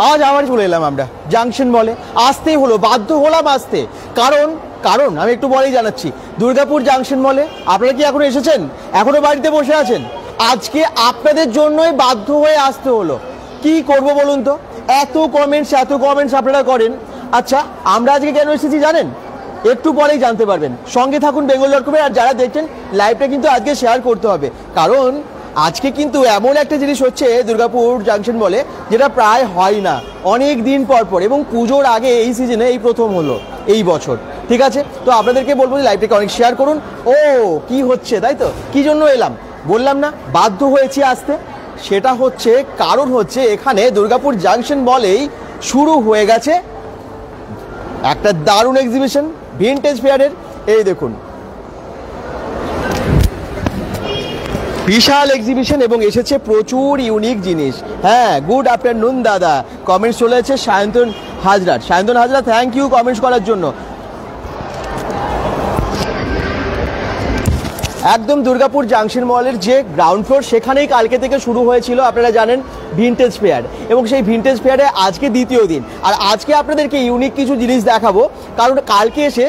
আজ আবার চলে এলাম আমরা জাংশন মলে। আসতেই হলো, বাধ্য হলাম আসতে, কারণ কারণ আমি একটু বলেই জানাচ্ছি, দুর্গাপুর জাংশন মলে আপনারা কি এখনো এসেছেন? এখনো বাড়িতে বসে আছেন? আজকে আপনাদের জন্যই বাধ্য হয়ে আসতে হলো। কি করব বলুন তো, এত কমেন্টস আপনারা করেন। আচ্ছা, আমরা আজকে কেন এসেছি জানেন? একটু পরেই জানতে পারবেন। সঙ্গে থাকুন bengal.com। আর যারা দেখছেন লাইভটা কিন্তু আজকে শেয়ার করতে হবে, কারণ আজকে কিন্তু এমন একটা জিনিস হচ্ছে দুর্গাপুর জাংশন বলে, যেটা প্রায় হয় না অনেক দিন পর, এবং পুজোর আগে এই সিজনে এই প্রথম হলো এই বছর। ঠিক আছে, তো আপনাদেরকে বলবো যে লাইভটাকে অনেক শেয়ার করুন। ও কি হচ্ছে, তাই তো? কি জন্য এলাম বললাম না, বাধ্য হয়েছি আসতে। সেটা হচ্ছে, কারণ হচ্ছে এখানে দুর্গাপুর জাংশন বলেই শুরু হয়ে গেছে একটা দারুণ এক্সিবিশন ভিনটেজ ফেয়ারের। এই দেখুন, বিশাল এক্সিবিশন এবং এসেছে প্রচুর ইউনিক জিনিস। হ্যাঁ, গুড আফটারনুন দাদা, কমেন্টস চলে এসেছে Sayantan Hazra, thank you comments করার জন্য। একদম দুর্গাপুর জাংশন মলের যে গ্রাউন্ড ফ্লোর, সেখানেই কালকে থেকে শুরু হয়েছিল আপনারা জানেন ভিনটেজ ফেয়ার, এবং সেই ভিনটেজ ফেয়ারে আজকে দ্বিতীয় দিন। আর আজকে আপনাদেরকে ইউনিক কিছু জিনিস দেখাবো, কারণ কালকে এসে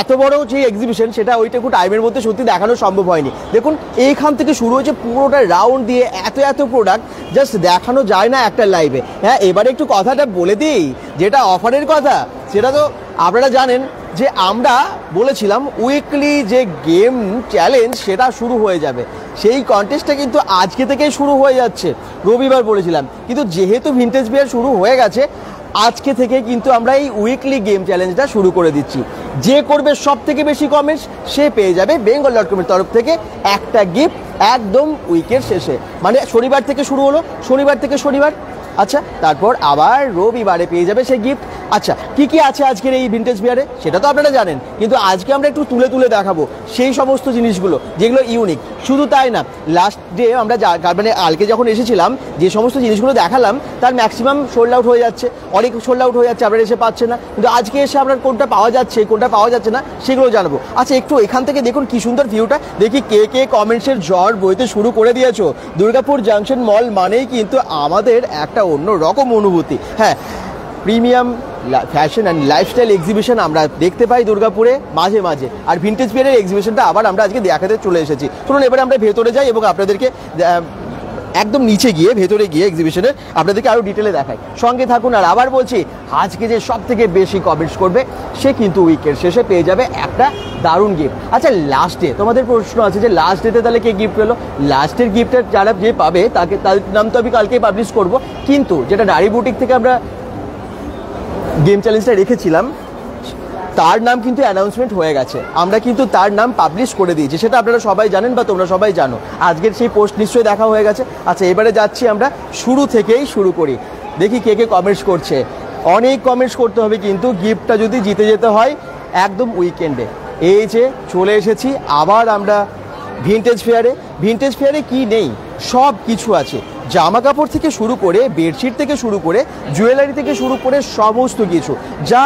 এত বড় যে এক্সিবিশন, সেটা ওইটুকু টাইমের মধ্যে সত্যি দেখানো সম্ভব হয়নি। দেখুন, এইখান থেকে শুরু হয়েছে পুরোটা রাউন্ড দিয়ে, এত প্রোডাক্ট জাস্ট দেখানো যায় না একটা লাইভে। হ্যাঁ, এবারে একটু কথাটা বলে দিই, যেটা অফারের কথা, সেটা তো আপনারা জানেন যে আমরা বলেছিলাম উইকলি যে গেম চ্যালেঞ্জ সেটা শুরু হয়ে যাবে। সেই কন্টেস্টটা কিন্তু আজকে থেকেই শুরু হয়ে যাচ্ছে, রবিবার বলেছিলাম, কিন্তু যেহেতু ভিনটেজ ফেয়ার শুরু হয়ে গেছে, আজকে থেকে কিন্তু আমরা এই উইকলি গেম চ্যালেঞ্জটা শুরু করে দিচ্ছি। যে করবে সব থেকে বেশি কমেন্টস, সে পেয়ে যাবে bengal.com এর তরফ থেকে একটা গিফট একদম উইকের শেষে। মানে শনিবার থেকে শুরু হলো, শনিবার থেকে শনিবার, আচ্ছা, তারপর আবার রবিবারে পেয়ে যাবে সেই গিফট। আচ্ছা, কি আছে আজকের এই ভিনটেজ ফেয়ারে সেটা তো আপনারা জানেন, কিন্তু আজকে আমরা একটু তুলে দেখাবো সেই সমস্ত জিনিসগুলো যেগুলো ইউনিক। শুধু তাই না, লাস্ট ডে আমরা মানে কালকে যখন এসেছিলাম যে সমস্ত জিনিসগুলো দেখালাম, তার ম্যাক্সিমাম সোল্ড আউট হয়ে যাচ্ছে, অনেক সোল্ড আউট হয়ে যাচ্ছে, আপনারা এসে পাচ্ছেন না। কিন্তু আজকে এসে আপনার কোনটা পাওয়া যাচ্ছে, কোনটা পাওয়া যাচ্ছে না, সেগুলো জানাবো। আচ্ছা, একটু এখান থেকে দেখুন কি সুন্দর ভিউটা, দেখি কে কমেন্টসের ঝড় বইতে শুরু করে দিয়েছো। দুর্গাপুর জাংশন মল মানেই কিন্তু আমাদের একটা অন্য রকম অনুভূতি। হ্যাঁ, premium fashion and lifestyle exhibition আমরা দেখতে পাই দুর্গাপুরে মাঝে মাঝে, আর ভিনটেজ ফেয়ারের এক্সিবিশনটা আবার আমরা আজকে দেখাতে চলে এসেছি। চলুন এবারে আমরা ভেতরে যাই এবং আপনাদেরকে একদম নিচে গিয়ে, ভেতরে গিয়ে এক্সিবিশনের আপনাদেরকে আরও ডিটেলে দেখাই। সঙ্গে থাকুন। আর আবার বলছি, আজকে যে সব থেকে বেশি কমেন্টস করবে, সে কিন্তু উইকের শেষে পেয়ে যাবে একটা দারুণ গিফট। আচ্ছা, লাস্টে তোমাদের প্রশ্ন আছে যে লাস্ট ডেতে তাহলে কে গিফট পেলো? লাস্টের গিফটের যারা যে পাবে তার নাম তো আমি কালকেই পাবলিশ করব, কিন্তু যেটা নারী বুটিক থেকে আমরা গেম চ্যালেঞ্জটা রেখেছিলাম, তার নাম কিন্তু অ্যানাউন্সমেন্ট হয়ে গেছে। আমরা কিন্তু তার নাম পাবলিশ করে দিয়েছি, সেটা আপনারা সবাই জানেন বা তোমরা সবাই জানো। আজকের সেই পোস্ট নিশ্চয়ই দেখা হয়ে গেছে। আচ্ছা, এবারে যাচ্ছি আমরা শুরু থেকেই শুরু করি, দেখি কে কমেন্টস করছে। অনেক কমেন্টস করতে হবে কিন্তু গিফটটা যদি জিতে যেতে হয় একদম উইকেন্ডে। এই যে চলে এসেছি আবার আমরা ভিনটেজ ফেয়ারে কি নেই, সব কিছু আছে। জামা কাপড় থেকে শুরু করে, বেডশিট থেকে শুরু করে, জুয়েলারি থেকে শুরু করে সমস্ত কিছু, যা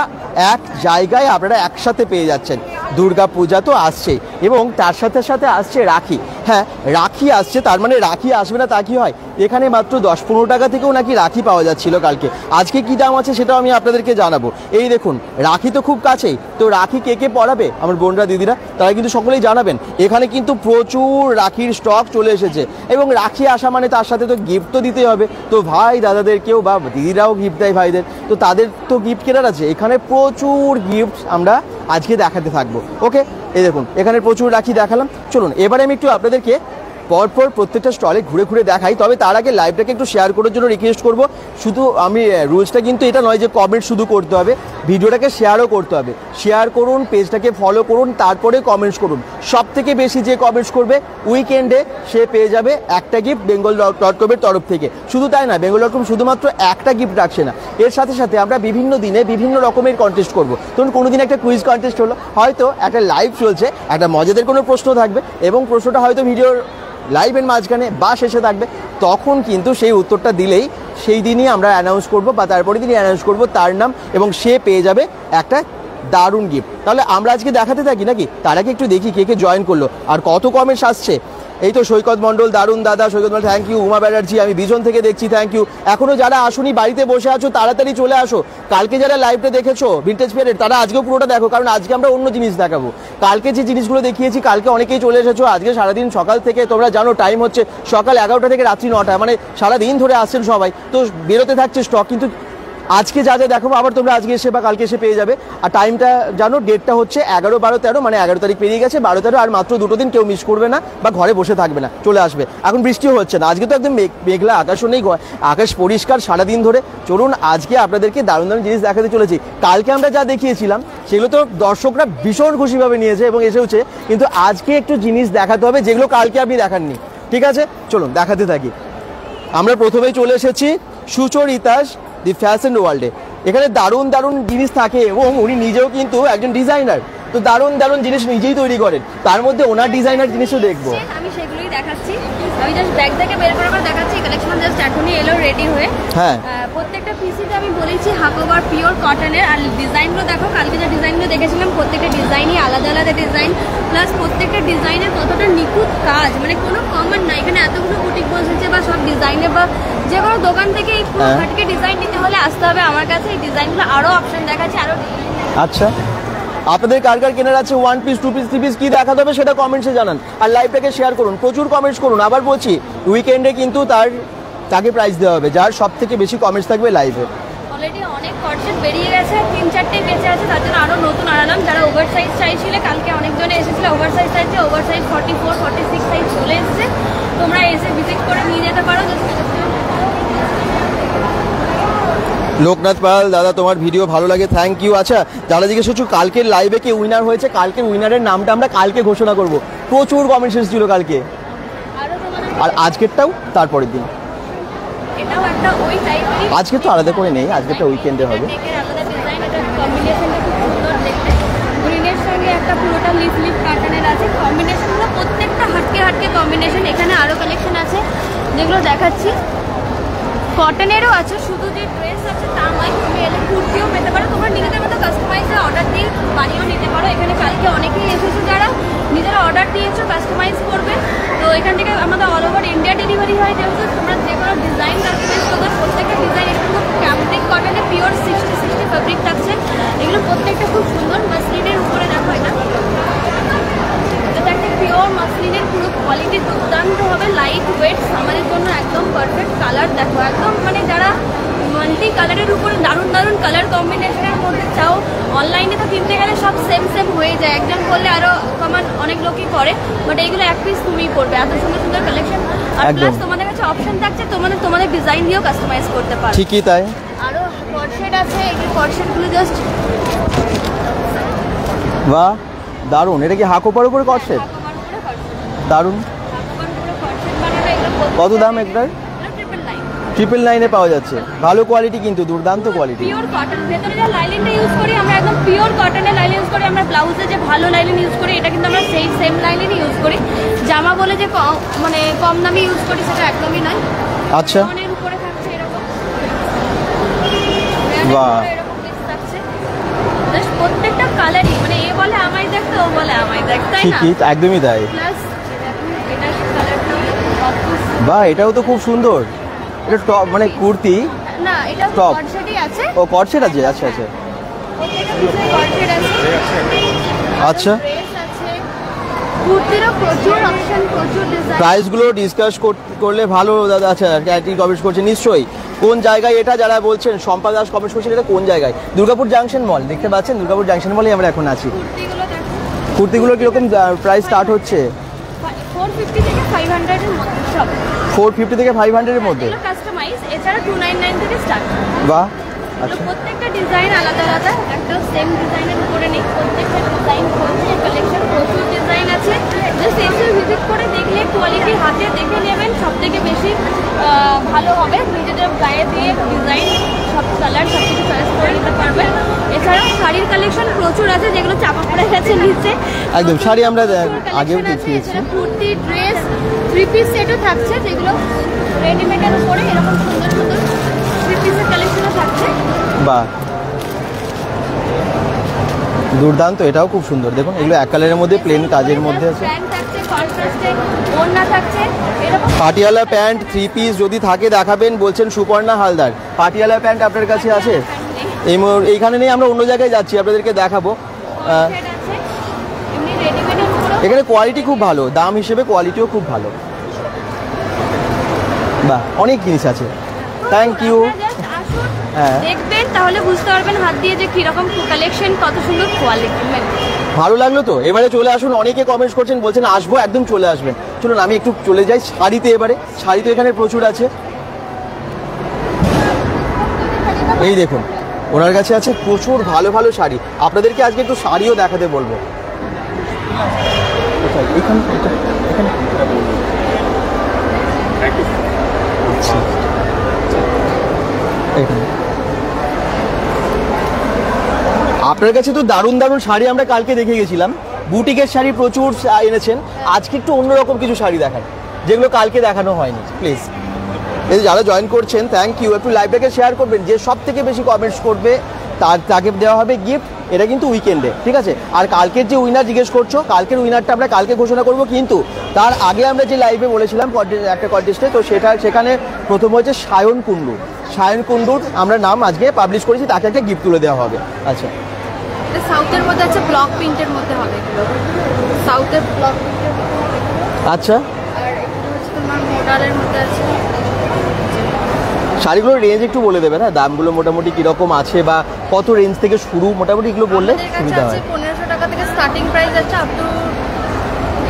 এক জায়গায় আপনারা একসাথে পেয়ে যাচ্ছেন। দুর্গা পূজা তো আসছে, এবং তার সাথে আসছে রাখি। হ্যাঁ, রাখি আসছে, তার মানে রাখি আসবে না তা কি হয়? এখানে মাত্র 10-15 টাকা থেকেও নাকি রাখি পাওয়া যাচ্ছিল কালকে। আজকে কি দাম আছে সেটাও আমি আপনাদেরকে জানাবো। এই দেখুন, রাখি তো খুব কাছেই, তো রাখি কে পরাবে আমার বোনরা দিদিরা, তারা কিন্তু সকলেই জানাবেন। এখানে কিন্তু প্রচুর রাখির স্টক চলে এসেছে, এবং রাখি আসা মানে তার সাথে তো গিফট তো দিতেই হবে। তো ভাই দাদাদেরকেও বা দিদিরাও গিফট দেয় ভাইদের, তো তাদের তো গিফট কেনার আছে। এখানে প্রচুর গিফট আমরা আজকে দেখাতে থাকবো। ওকে, এই দেখুন এখানে প্রচুর রাখি দেখালাম। চলুন এবারে আমি একটু আপনাদেরকে পরপর প্রত্যেকটা স্টলে ঘুরে দেখাই। তবে তার আগে লাইভটাকে একটু শেয়ার করার জন্য রিকোয়েস্ট করব। শুধু আমি রুলসটা কিন্তু এটা নয় যে কমেন্ট শুধু করতে হবে, ভিডিওটাকে শেয়ারও করতে হবে। শেয়ার করুন, পেজটাকে ফলো করুন, তারপরে কমেন্টস করুন। সব থেকে বেশি যে কমেন্টস করবে উইকেন্ডে, সে পেয়ে যাবে একটা গিফট bengal.com এর তরফ থেকে। শুধু তাই না, bengal.com শুধুমাত্র একটা গিফট রাখছে না, এর সাথে আমরা বিভিন্ন দিনে বিভিন্ন রকমের কন্টেস্ট করব। ধরুন কোনো দিন একটা কুইজ কন্টেস্ট হলো, হয়তো একটা লাইভ চলছে, একটা মজাদের কোনো প্রশ্ন থাকবে, এবং প্রশ্নটা হয়তো ভিডিওর লাইভের মাঝখানে বা শেষে থাকবে, তখন কিন্তু সেই উত্তরটা দিলেই সেই দিনই আমরা অ্যানাউন্স করব, বা তারপরের দিনই অ্যানাউন্স করব তার নাম, এবং সে পেয়ে যাবে একটা দারুণ গিফট। তাহলে আমরা আজকে দেখাতে থাকি নাকি? তার আগে একটু দেখি কে জয়েন করলো আর কত কমেন্টস আসছে। এই তো সৈকত মণ্ডল, দারুণ দাদা, সৈকত মণ্ডল থ্যাংক ইউ। উমা ব্যানার্জি আমি বিজন থেকে দেখছি, থ্যাংক ইউ। এখনো যারা আসুনি বাড়িতে বসে আছো তাড়াতাড়ি চলে আসো। কালকে যারা লাইভটা দেখেছো ভিন্টেজ ফেয়ারের তারা আজকেও পুরোটা দেখো, কারণ আজকে আমরা অন্য জিনিস দেখাবো। কালকে যে জিনিসগুলো দেখিয়েছি কালকে অনেকেই চলে এসেছো, আজকে সারাদিন সকাল থেকে তোমরা জানো টাইম হচ্ছে সকাল 11টা থেকে রাত্রি 9টা, মানে সারাদিন ধরে আসছেন সবাই, তো বেরোতে থাকছে স্টক। কিন্তু আজকে যা যা দেখাবো আবার তোমরা আজকে এসে বা কালকে এসে পেয়ে যাবে। আর টাইমটা জানো, ডেটটা হচ্ছে 11, 12, 13, মানে 11 তারিখ পেরিয়ে গেছে, 12, 13 আর মাত্র 2 দিন, কেউ মিস করবে না বা ঘরে বসে থাকবে না, চলে আসবে। এখন বৃষ্টিও হচ্ছে না, আজকে তো একদম মেঘলা আকাশও নেই, আকাশ পরিষ্কার সারাদিন ধরে। চলুন আজকে আপনাদেরকে দারুণ দারুণ জিনিস দেখাতে চলেছি। কালকে আমরা যা দেখিয়েছিলাম সেগুলো তো দর্শকরা ভীষণ খুশিভাবে নিয়েছে এবং এসেওছে, কিন্তু আজকে একটু জিনিস দেখাতে হবে যেগুলো কালকে আপনি দেখাননি, ঠিক আছে? চলুন দেখাতে থাকি। আমরা প্রথমেই চলে এসেছি সুচরিতাস দি ফ্যাশন ওয়ার্ল্ডে। এখানে দারুণ দারুণ জিনিস থাকে এবং উনি নিজেও কিন্তু একজন ডিজাইনার, তো দারুণ দারুণ জিনিস নিজেই তৈরি করেন, তার মধ্যে ওনার ডিজাইনার জিনিসও দেখবো। আমি সেগুলোই দেখাচ্ছি, আমি জাস্ট ব্যাগ থেকে বের করে দেখাচ্ছি। কালেকশন জাস্ট এখনই এলো রেডি হয়ে। হ্যাঁ, প্রত্যেকটা পিসিতে আমি বলেছি হাফওভার পিওর কটনের। আর ডিজাইনগুলো দেখো, কালকে যে ডিজাইনগুলো দেখেছিলাম প্রত্যেকটা ডিজাইনই আলাদা আলাদা ডিজাইন, প্লাস প্রত্যেকটা ডিজাইনের কতটা নিখুঁত কাজ, মানে কোনো কমন না। এখানে এতগুলো বুটিক বসেছে বা সব ডিজাইনে বা যে কোনো দোকান থেকে এই পুরো হাটকে ডিজাইন নিতে হলে আসতে হবে আমার কাছে। এই ডিজাইনগুলো আরও অপশন দেখাচ্ছে, আরও। আচ্ছা, আপনাদের কার কার কেনার আছে 1 পিস 2 পিস 3 পিস কি দেখাতে হবে সেটা কমেন্টসে জানান, আর লাইভটাকে শেয়ার করুন, প্রচুর কমেন্টস করুন। আবার বলছি উইকেন্ডে কিন্তু তাকে প্রাইস দেওয়া হবে যার সব থেকে বেশি কমেন্টস থাকবে লাইভে। অলরেডি অনেক কটসেট বেরিয়ে গেছে, 3-4টেই বেঁচে আছে, তার জন্য আরও নতুন আনালাম। যারা ওভার সাইজ চাইছিলে, কালকে অনেকজনে এসেছিল ওভার সাইজ চাইছে, ওভার সাইজ 44, 46 সাইজ চলে এসেছে, তোমরা এসে ভিজিট করে নিয়ে যেতে পারো। লোকনাথ পাল দাদা তোমার ভিডিও ভালো লাগে, থ্যাংক ইউ। আচ্ছা, যারা জিজ্ঞেস করছো কালকের লাইভে কে উইনার হয়েছে, কালকের উইনারের নামটা আমরা কালকে ঘোষণা করব। প্রচুর কমেন্টস এসেছিল কালকে, আর আজকেরটাও তারপরের দিন। এটাও একটা ওই টাইপেরই, আজকে তো আলাদা করে নেই, আজকেরটা উইকেন্ডে হবে। আলাদা ডিজাইন, এটা কম্বিনেশনটা খুব সুন্দর দেখতে। গ্রিনের সঙ্গে একটা পুরোটা লিফ প্যাটার্নের আছে, কম্বিনেশনগুলো প্রত্যেকটা হাটকে কম্বিনেশন। এখানে আরও কালেকশন আছে যেগুলো দেখাচ্ছি, কটনেরও আছে। শুধু যে ড্রেস আছে তা নয়, তুমি এলে কুর্তিও পেতে পারো, তোমরা নিজেদের মতো কাস্টমাইজে অর্ডার দিয়ে বানিয়েও নিতে পারো। এখানে কালকে অনেকেই এসেছে যারা নিজেরা অর্ডার দিয়েছো, কাস্টমাইজ করবে। তো এখান থেকে আমাদের অল ওভার ইন্ডিয়া ডেলিভারি হয়, যেহেতু তোমরা যে কোনো ডিজাইন কাস্টমাইজ করবে। প্রত্যেকটা ডিজাইন এরকম ক্যাম্ব্রিক কটনে পিওর 60 ফেব্রিক থাকছে, এগুলো প্রত্যেকটা খুব সুন্দর। মাসলিনের উপরে দেখো, এটা একটা পিওর মাসলিনের, পুরো কোয়ালিটি দুর্দান্ত হবে, লাইট ওয়েট, আমাদের জন্য একদম পারফেক্ট। কালার দেখো একদম, মানে যারা মাল্টি কালারের উপরে দারুণ দারুণ কালার কম্বিনেশনের মধ্যে চাও, অনলাইনে তো কিনতে গেলে সব সেম হয়ে যায়, একজন করলে আরও কমন অনেক লোকই করে, বাট এইগুলো এক পিস তুমিই করবে। এত সুন্দর সুন্দর কালেকশন, আর প্লাস তোমাদের কাছে অপশন থাকছে তোমাদের ডিজাইন দিয়েও কাস্টমাইজ করতে পারো। ঠিকই তাই। আরও কটসেট আছে, এই কটসেটগুলো জাস্ট বাহ দারুণ। এটা কি হাকোপার উপরে কটসেট? দারুণ। কত দাম একটার? 999 পাওয়া যাচ্ছে, ভালো কোয়ালিটি কিন্তু, দুর্দান্ত কোয়ালিটি। পিওর কটন, ভেতরে যে লাইলিনটা ইউজ করি আমরা একদম পিওর কটনের লাইলিন ইউজ করি। আমরা ব্লাউজে যে ভালো লাইলিন ইউজ করি এটা কিন্তু আমরা সেই সেম লাইলিনই ইউজ করি। জামা বলে যে মানে কম দামে ইউজ করি সেটা একদমই নয়। আচ্ছা, অনেক উপরে থাকছে এরকম, বাহ, এরকম পিস থাকছে। জাস্ট প্রত্যেকটা কালারই, মানে এ বলে আমায় দেখতে, ও বলে আমায় দেখ, তাই না? ঠিকই, একদমই তাই। প্লাস এটা কালারটা, বাহ, এটাও তো খুব সুন্দর। এটা টপ মানে কুর্তি না, এটা টপ কটসেটই আছে। ও কটসেট আছে, আচ্ছা আচ্ছা প্রত্যেকটা পিসে কটসেট আছে। আচ্ছা, ড্রেস আছে, কুর্তিরও প্রচুর অপশন, প্রচুর ডিজাইন। প্রাইসগুলো ডিসকাস করলে ভালো দাদা। আচ্ছা, ক্যাটারি কমেন্টস করছে নিশ্চয়ই। কোন জায়গায় এটা যারা বলছেন, শম্পা দাস কমেন্টস করছেন, এটা কোন জায়গায়? দুর্গাপুর জাংশন মল, দেখতে পাচ্ছেন দুর্গাপুর জাংশন মলে আমরা এখন আছি। কুর্তিগুলো কিরকম প্রাইস স্টার্ট হচ্ছে? 450 থেকে 500 এর মধ্যে সব। 450 থেকে 500 এর মধ্যে কাস্টমাইজ, এছাড়া 299 থেকে স্টার্ট। বাহ, আচ্ছা। প্রত্যেকটা ডিজাইন আলাদা আলাদা, একটা সেম ডিজাইনের উপরে নেই, প্রত্যেকটা ডিজাইন প্রচুর কালেকশন, প্রচুর ডিজাইন আছে। জাস্ট এসে ভিজিট করে দেখলে কোয়ালিটি হাতে দেখে নেবেন, সব থেকে বেশি ভালো হবে। নিজেদের গায়ে দিয়ে ডিজাইন, সব কালার সব কিছু চয়েস করে নিতে পারবেন। এছাড়াও শাড়ির কালেকশন প্রচুর আছে, যেগুলো চাপা পড়ে গেছে নিচে। একদম শাড়ি আমরা আগেও দেখিয়েছি। কুর্তি, ড্রেস, 3 পিস সেটও থাকছে, যেগুলো রেডিমেডের উপরে এরকম সুন্দর সুন্দর 3 পিসের কালেকশনও থাকছে। বাহ, দুর্দান্ত, এটাও খুব সুন্দর। দেখুন এগুলো এক কালারের মধ্যে, প্লেন কাজের মধ্যে আছে। ব্র্যান্ড থাকছে, কন্ট্রাস্টে ওড়না থাকছে এরকম। পাটিয়ালা প্যান্ট 3 পিস যদি থাকে দেখাবেন বলছেন সুপর্ণা হালদার। পাটিয়ালা প্যান্ট আপনার কাছে আছে? এইখানে নেই, আমরা অন্য জায়গায় যাচ্ছি, আপনাদেরকে দেখাবো। এমনি রেডিমেডের পুরো এখানে কোয়ালিটি খুব ভালো, দাম হিসেবে কোয়ালিটিও খুব ভালো। বাহ, অনেক জিনিস আছে। Thank you. হ্যাঁ, দেখবেন তাহলে বুঝতে পারবেন হাত দিয়ে যে কিরকম কালেকশন, কত সুন্দর কোয়ালিটি। ভালো লাগলো তো। এবারে চলে আসুন, অনেকে কমেন্টস করছেন, বলছেন আসবো, একদম চলে আসবেন। চলুন আমি একটু চলে যাই শাড়িতে। এবারে শাড়ি তো এখানে প্রচুর আছে। এই দেখুন, ওনার কাছে আছে প্রচুর ভালো ভালো শাড়ি। আপনাদেরকে আজকে একটু শাড়িও দেখাতে বলবো। এখানে আপনার কাছে তো দারুণ দারুণ শাড়ি আমরা কালকে দেখে গেছিলাম। বুটিকের শাড়ি প্রচুর এনেছেন, আজকে একটু অন্যরকম কিছু শাড়ি দেখান যেগুলো কালকে দেখানো হয়নি প্লিজ। এই যারা জয়েন করছেন থ্যাংক ইউ। একটু লাইভটাকে শেয়ার করবেন, যে সব থেকে বেশি কমেন্টস করবে তাকে দেওয়া হবে গিফট। এটা কিন্তু উইকেন্ডে, ঠিক আছে? আর কালকের যে উইনার জিজ্ঞেস করছো, কালকের উইনারটা আমরা কালকে ঘোষণা করব, কিন্তু তার আগে আমরা যে লাইভে বলেছিলাম একটা কন্টেস্টে, তো সেখানে প্রথম হচ্ছে সায়ন কুণ্ডু। সায়ন কুণ্ডুর আমরা নাম আজকে পাবলিশ করেছি, তাকে একটা গিফট তুলে দেওয়া হবে। আচ্ছা, সাউথের মধ্যে আছে, ব্লক প্রিন্টের মধ্যে হবে এগুলো, সাউথের ব্লক প্রিন্টের। আচ্ছা, আর এগুলো হচ্ছে তোমার মোডালের মধ্যে আছে। শাড়িগুলোর রেঞ্জ একটু বলে দেবে না, দামগুলো মোটামুটি কিরকম আছে বা কত রেঞ্জ থেকে শুরু, মোটামুটি এগুলো বললে সুবিধা হয়। 1500 টাকা থেকে স্টার্টিং প্রাইস আছে, আপ টু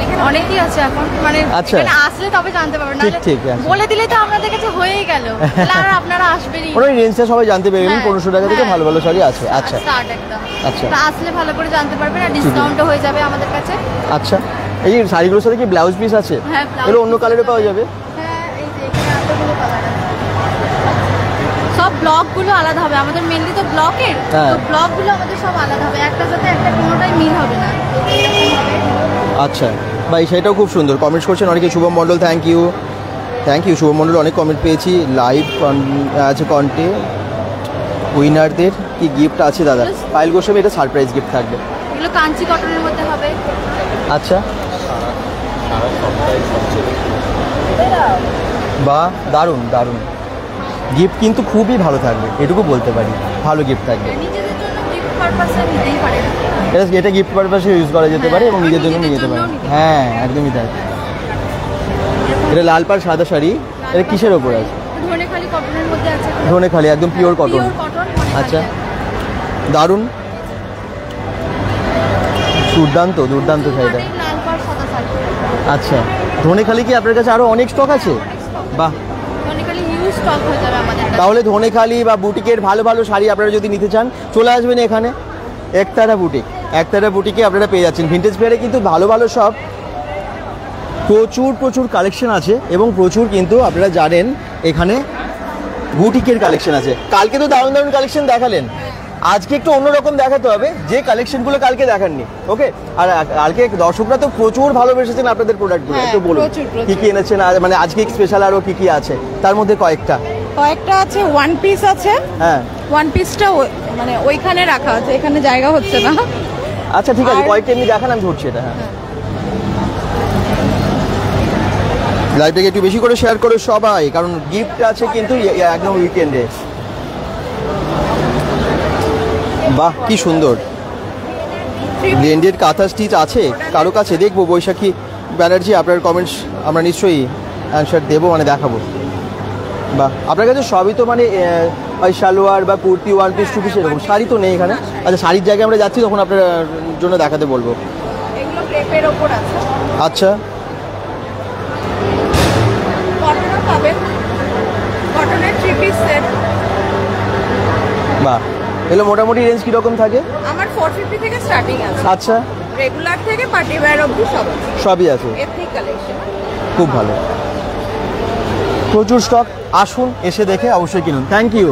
এখানে অনেকই আছে এখন, মানে আচ্ছা, এখানে আসলে তবে জানতে পারবেন। ঠিক ঠিক আছে, বলে দিলে তো আপনাদের কাছে হয়েই গেল, তাহলে আর আপনারা আসবেনই। ওই রেঞ্জটা সবাই জানতে পেরেন, 1500 টাকা থেকে ভালো ভালো শাড়ি আছে। আচ্ছা, স্টার্ট একদম। আচ্ছা, তা আসলে ভালো করে জানতে পারবেন, আর ডিসকাউন্টও হয়ে যাবে আমাদের কাছে। আচ্ছা, এই শাড়িগুলোর সাথে কি ব্লাউজ পিস আছে? হ্যাঁ, এগুলো অন্য কালারে পাওয়া যাবে? হ্যাঁ, এই যে এখানে এতগুলো কালার আছে। সব ব্লকগুলো আলাদা হবে, আমাদের মেনলি তো ব্লকের, তো ব্লকগুলো আমাদের সব আলাদা হবে, একটা সাথে একটা কোনোটাই মিল হবে না, এরকম হবে। আচ্ছা ভাই, সেটাও খুব সুন্দর। কমেন্টস করছেন অনেকে। Shubham Mondal thank you, thank you Shubham Mondal, অনেক কমেন্ট পেয়েছি। লাইভ আছে কন্টে উইনারদের কি গিফট আছে দাদা? পায়েল গোস্বামী, এটা সারপ্রাইজ গিফট থাকবে। এগুলো কাঞ্চি কটনের মধ্যে হবে। আচ্ছা, বাহ, দারুণ দারুণ গিফট, কিন্তু খুবই ভালো থাকবে, এটুকু বলতে পারি, ভালো গিফট থাকবে। নিজেদের জন্য গিফট পারপাসে নিতেই পারেন, এটা গিফট পারপাসে ইউজ করা যেতে পারে এবং নিজের জন্য নিয়ে যেতে পারে। হ্যাঁ, একদমই তাই। এটা লাল পাড় সাদা শাড়ি, এটা কিসের ওপর আছে? ধনেখালি কটনের মধ্যে আছে। ধনেখালি, একদম পিওর কটন। আচ্ছা, দারুণ, দুর্দান্ত দুর্দান্ত শাড়িটা। লাল পাড় সাদা শাড়ি। আচ্ছা, ধনেখালি কি আপনার কাছে আরো অনেক স্টক আছে? বাহ, ধনেখালি হিউজ স্টক হয়ে যাবে আমাদের কাছে। তাহলে ধনেখালি বা বুটিকের ভালো ভালো শাড়ি আপনারা যদি নিতে চান, চলে আসবেন এখানে একতারা বুটিক। একতারা বুটিকে আপনারা পেয়ে যাচ্ছেন। ভিন্টেজ ফেয়ারে কিন্তু ভালো ভালো সব প্রচুর প্রচুর কালেকশন আছে, এবং প্রচুর কিন্তু আপনারা জানেন এখানে বুটিকের কালেকশন আছে। কালকে তো দারুণ দারুণ কালেকশন দেখালেন, আজকে একটু অন্যরকম দেখাতে হবে, যে কালেকশনগুলো কালকে দেখাননি। ওকে, আর কালকে দর্শকরা তো প্রচুর ভালোবেসেছেন আপনাদের প্রোডাক্টগুলো। একটু বলুন কি কি এনেছেন, মানে আজকে স্পেশাল আরও কি কি আছে, তার মধ্যে কয়েকটা আছে। ওয়ান পিস আছে, হ্যাঁ, ওয়ান পিসটা মানে ওইখানে রাখা আছে, এখানে জায়গা হচ্ছে না। আচ্ছা, ঠিক আছে, কয়েকটা এমনি দেখান, আমি ধরছি এটা। হ্যাঁ, লাইভটাকে একটু বেশি করে শেয়ার করো সবাই, কারণ গিফট আছে কিন্তু একদম উইকেন্ডে। বাহ, কি সুন্দর ব্লেন্ডেড কাঁথা স্টিচ আছে কারো কাছে? দেখবো বৈশাখী ব্যানার্জি, আপনার কমেন্টস আমরা নিশ্চয়ই অ্যান্সার দেবো, মানে দেখাবো। বাহ, আপনার কাছে সবই তো মানে ওই সালোয়ার বা kurti, one piece, two piece, এরকম শাড়ি তো নেই এখানে। আচ্ছা, শাড়ির জায়গায় আমরা যাচ্ছি, তখন আপনার জন্য দেখাতে বলবো। এগুলো ক্রেপের ওপর আছে। আচ্ছা, কটনও পাবেন, কটনের 3 পিস সেট। বাহ, এগুলো মোটামুটি রেঞ্জ কীরকম থাকে? আমার 450 থেকে স্টার্টিং আছে। আচ্ছা, রেগুলার থেকে পার্টি ওয়্যার অবধি সব আছে, সবই আছে। এথনিক কালেকশন খুব ভালো, প্রচুর স্টক। আসুন, এসে দেখে অবশ্যই কিনুন। Thank you.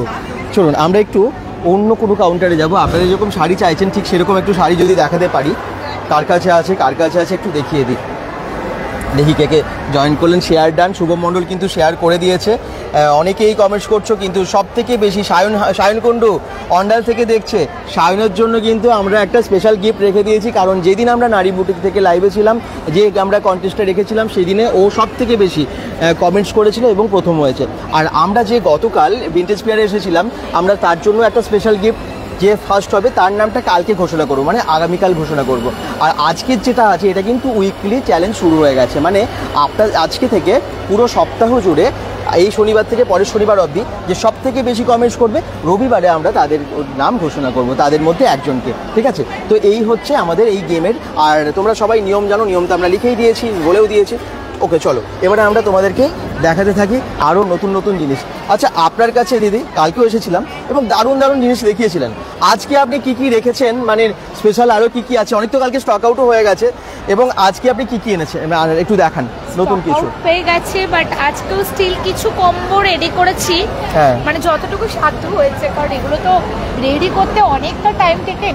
চলুন আমরা একটু অন্য কোনো কাউন্টারে যাব। আপনারা যেরকম শাড়ি চাইছেন ঠিক সেরকম একটু শাড়ি যদি দেখাতে পারি, কার কাছে আছে একটু দেখিয়ে দিই। দেখি কে কে জয়েন করলেন, শেয়ার ডান। শুভম মণ্ডল কিন্তু শেয়ার করে দিয়েছে। অনেকেই কমেন্টস করছো, কিন্তু সব থেকে বেশি সায়ন কুণ্ডু অন্ডাল থেকে দেখছে। সায়নের জন্য কিন্তু আমরা একটা স্পেশাল গিফট রেখে দিয়েছি, কারণ যেদিন আমরা নারী বুটিক থেকে লাইভে ছিলাম, যে আমরা কন্টেস্টটা রেখেছিলাম, সেদিনে ও সব থেকে বেশি কমেন্টস করেছিল এবং প্রথম হয়েছে। আর আমরা যে গতকাল ভিনটেজ ফেয়ারে এসেছিলাম, আমরা তার জন্য একটা স্পেশাল গিফট, যে ফার্স্ট হবে তার নামটা কালকে ঘোষণা করবো, মানে আগামীকাল ঘোষণা করব। আর আজকের যেটা আছে, এটা কিন্তু উইকলি চ্যালেঞ্জ শুরু হয়ে গেছে, মানে আপনার আজকে থেকে পুরো সপ্তাহ জুড়ে, এই শনিবার থেকে পরের শনিবার অবধি যে সব থেকে বেশি কমেন্টস করবে, রবিবারে আমরা তাদের নাম ঘোষণা করব, তাদের মধ্যে একজনকে। ঠিক আছে, তো এই হচ্ছে আমাদের এই গেমের। আর তোমরা সবাই নিয়ম জানো, নিয়ম তো আমরা লিখেই দিয়েছি, বলেও দিয়েছি। ওকে, চলো এবারে আমরা তোমাদেরকে দেখাতে থাকি আরও নতুন নতুন জিনিস। আচ্ছা, আপনার কাছে দিদি কালকেও এসেছিলাম এবং দারুণ দারুণ জিনিস দেখিয়েছিলেন। আজকে আপনি কি কি রেখেছেন, মানে স্পেশাল আরও কি কি আছে? অনেক তো কালকে স্টক আউটও হয়ে গেছে, এবং আজকে আপনি কি কি এনেছেন আর একটু দেখান নতুন কিছু। হয়ে গেছে, বাট আজকেও স্টিল কিছু কম্বো রেডি করেছি। হ্যাঁ, মানে যতটুকু সাধ্য হয়েছে, কারণ এগুলো তো রেডি করতে অনেকটা টাইম টেকে।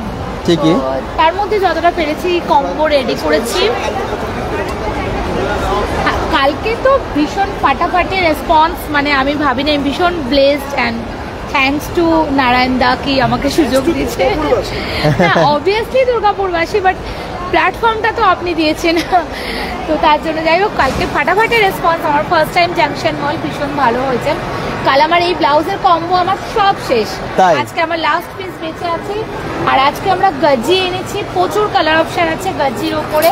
ঠিকই, তার মধ্যে যতটা পেরেছি কম্বো রেডি করেছি। কালকে তো ভীষণ ফাটাফাটি রেসপন্স, মানে আমি ভাবিনি, আমি ভীষণ blessed and thanks to Narayan da কি আমাকে সুযোগ দিয়েছে। অবভিয়াসলি দুর্গাপুরবাসী, বাট প্ল্যাটফর্মটা তো আপনি দিয়েছেন, তো তার জন্য যাই হোক কালকে ফাটাফাটি রেসপন্স। আমার ফার্স্ট টাইম জাংশন মল, ভীষণ ভালো হয়েছে। কাল আমার এই ব্লাউজের কম্বো আমার সব শেষ, আজকে আমার লাস্ট পিস বেঁচে আছে। আর আজকে আমরা গজ্জি এনেছি, প্রচুর কালার অপশন আছে গজ্জির ওপরে,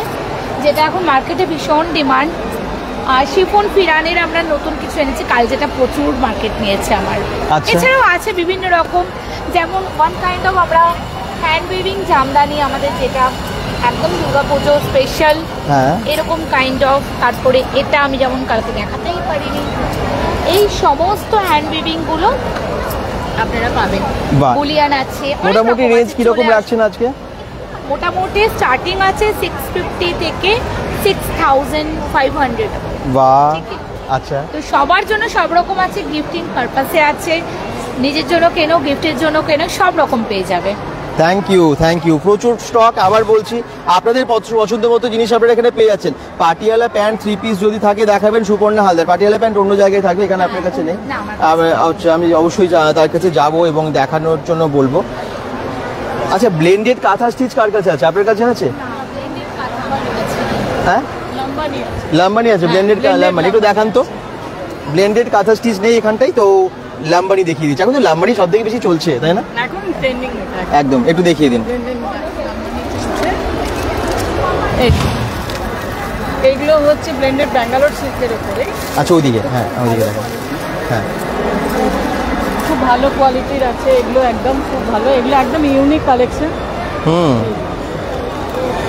যেটা এখন মার্কেটে ভীষণ ডিমান্ড। আর শিফন ফিরানের আমরা নতুন কিছু এনেছি কাল, যেটা প্রচুর মার্কেট নিয়েছে আমার। এছাড়াও আছে বিভিন্ন রকম, যেমন ওয়ান কাইন্ড অফ আমরা হ্যান্ড উইভিং জামদানি, আমাদের যেটা একদম দুর্গাপুজো স্পেশাল, এরকম কাইন্ড অফ। তারপরে এটা আমি যেমন কালকে দেখাতেই পারিনি, এই সমস্ত হ্যান্ড উইভিং গুলো আপনারা পাবেন। বুলিয়ান আছে। মোটামুটি রেঞ্জ কিরকম রাখছেন আজকে? মোটামুটি স্টার্টিং আছে 650 থেকে 6500। বাহ, আচ্ছা। তো সবার জন্য সব রকম আছে, গিফটিং পারপাসে আছে, নিজের জন্য কেনো, গিফটের জন্য কেনো, সব রকম পেয়ে যাবে। Thank you, thank you. প্রচুর স্টক, আবার বলছি, আপনাদের পছন্দ মতো জিনিস আপনারা এখানে পেয়ে যাচ্ছেন। পাটিয়ালা প্যান্ট 3 পিস যদি থাকে দেখাবেন সুপর্ণা হালদার। পাটিয়ালা প্যান্ট অন্য জায়গায় থাকবে, এখানে আপনার কাছে নেই। আমি অবশ্যই তার কাছে যাব এবং দেখানোর জন্য বলবো। আচ্ছা, ব্লেন্ডেড কাঁথা স্টিচ কার কাছে আছে? আপনার কাছে আছে? হ্যাঁ, লাম্বানি আছে। ব্লেন্ডেড লাম্বানি একটু দেখান তো। ব্লেন্ডেড কাঁথা স্টিচ নেই এখানটাই, তো লাম্বানি দেখিয়ে দিচ্ছি। এখন তো লাম্বানি সব থেকে বেশি চলছে, তাই না? একদম, একটু দেখিয়ে দিন। এইগুলো হচ্ছে ব্লেন্ডেড ব্যাঙ্গালোর সিল্কের উপরে। আচ্ছা, ওইদিকে, হ্যাঁ ওইদিকে দেখেন। হ্যাঁ, খুব ভালো কোয়ালিটির আছে এগুলো, একদম খুব ভালো। এগুলো একদম ইউনিক কালেকশন।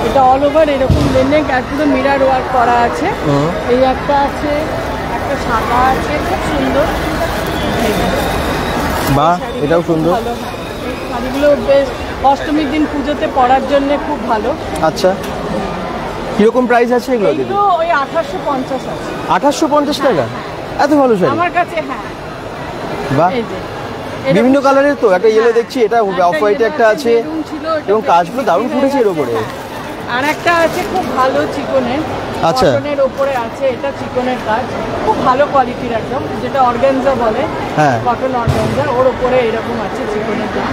এটা অল ওভার এরকম ব্লেন্ডিং, আর পুরো মিরার ওয়ার্ক করা আছে। এই একটা আছে, একটা সাদা আছে, খুব সুন্দর। বাহ, এটাও সুন্দর। শাড়িগুলো বেশ অষ্টমীর দিন পুজোতে পরার জন্য খুব ভালো। আচ্ছা, কিরকম প্রাইস আছে এগুলো? এগুলো ওই 1850 আছে। 1850 টাকা? এত ভালো শাড়ি আমার কাছে? হ্যাঁ, বাহ। বিভিন্ন কালারের তো, একটা ইয়েলো দেখছি, এটা অফ হোয়াইটে একটা আছে, এবং কাজগুলো দারুণ ফুটেছে এর উপরে। আর একটা আছে খুব ভালো চিকনের, আচ্ছা, কটনের উপরে আছে। এটা চিকনের কাজ, খুব ভালো কোয়ালিটির একদম, যেটা অর্গানজা বলে। হ্যাঁ, কটন অর্গানজা, ওর উপরে এরকম আছে চিকনের কাজ,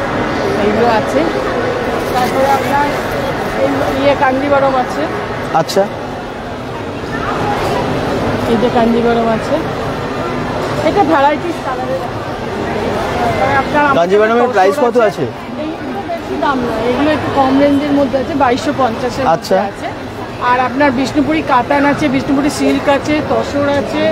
এইগুলো আছে। তারপরে আপনার ইয়ে কাঞ্জিবরম আছে। আচ্ছা, এই যে কাঞ্জিবরম আছে, এটা ভ্যারাইটিস কালারের। আপনার কাঞ্জিবরমের প্রাইস কত আছে? বেশি দাম নয়, এগুলো একটু কম রেঞ্জের মধ্যে আছে, 2250-এর আচ্ছা আছে। আর আপনার বিষ্ণুপুরি কাতান আছে, বিষ্ণুপুরি সিল্ক আছে, তসর আছে,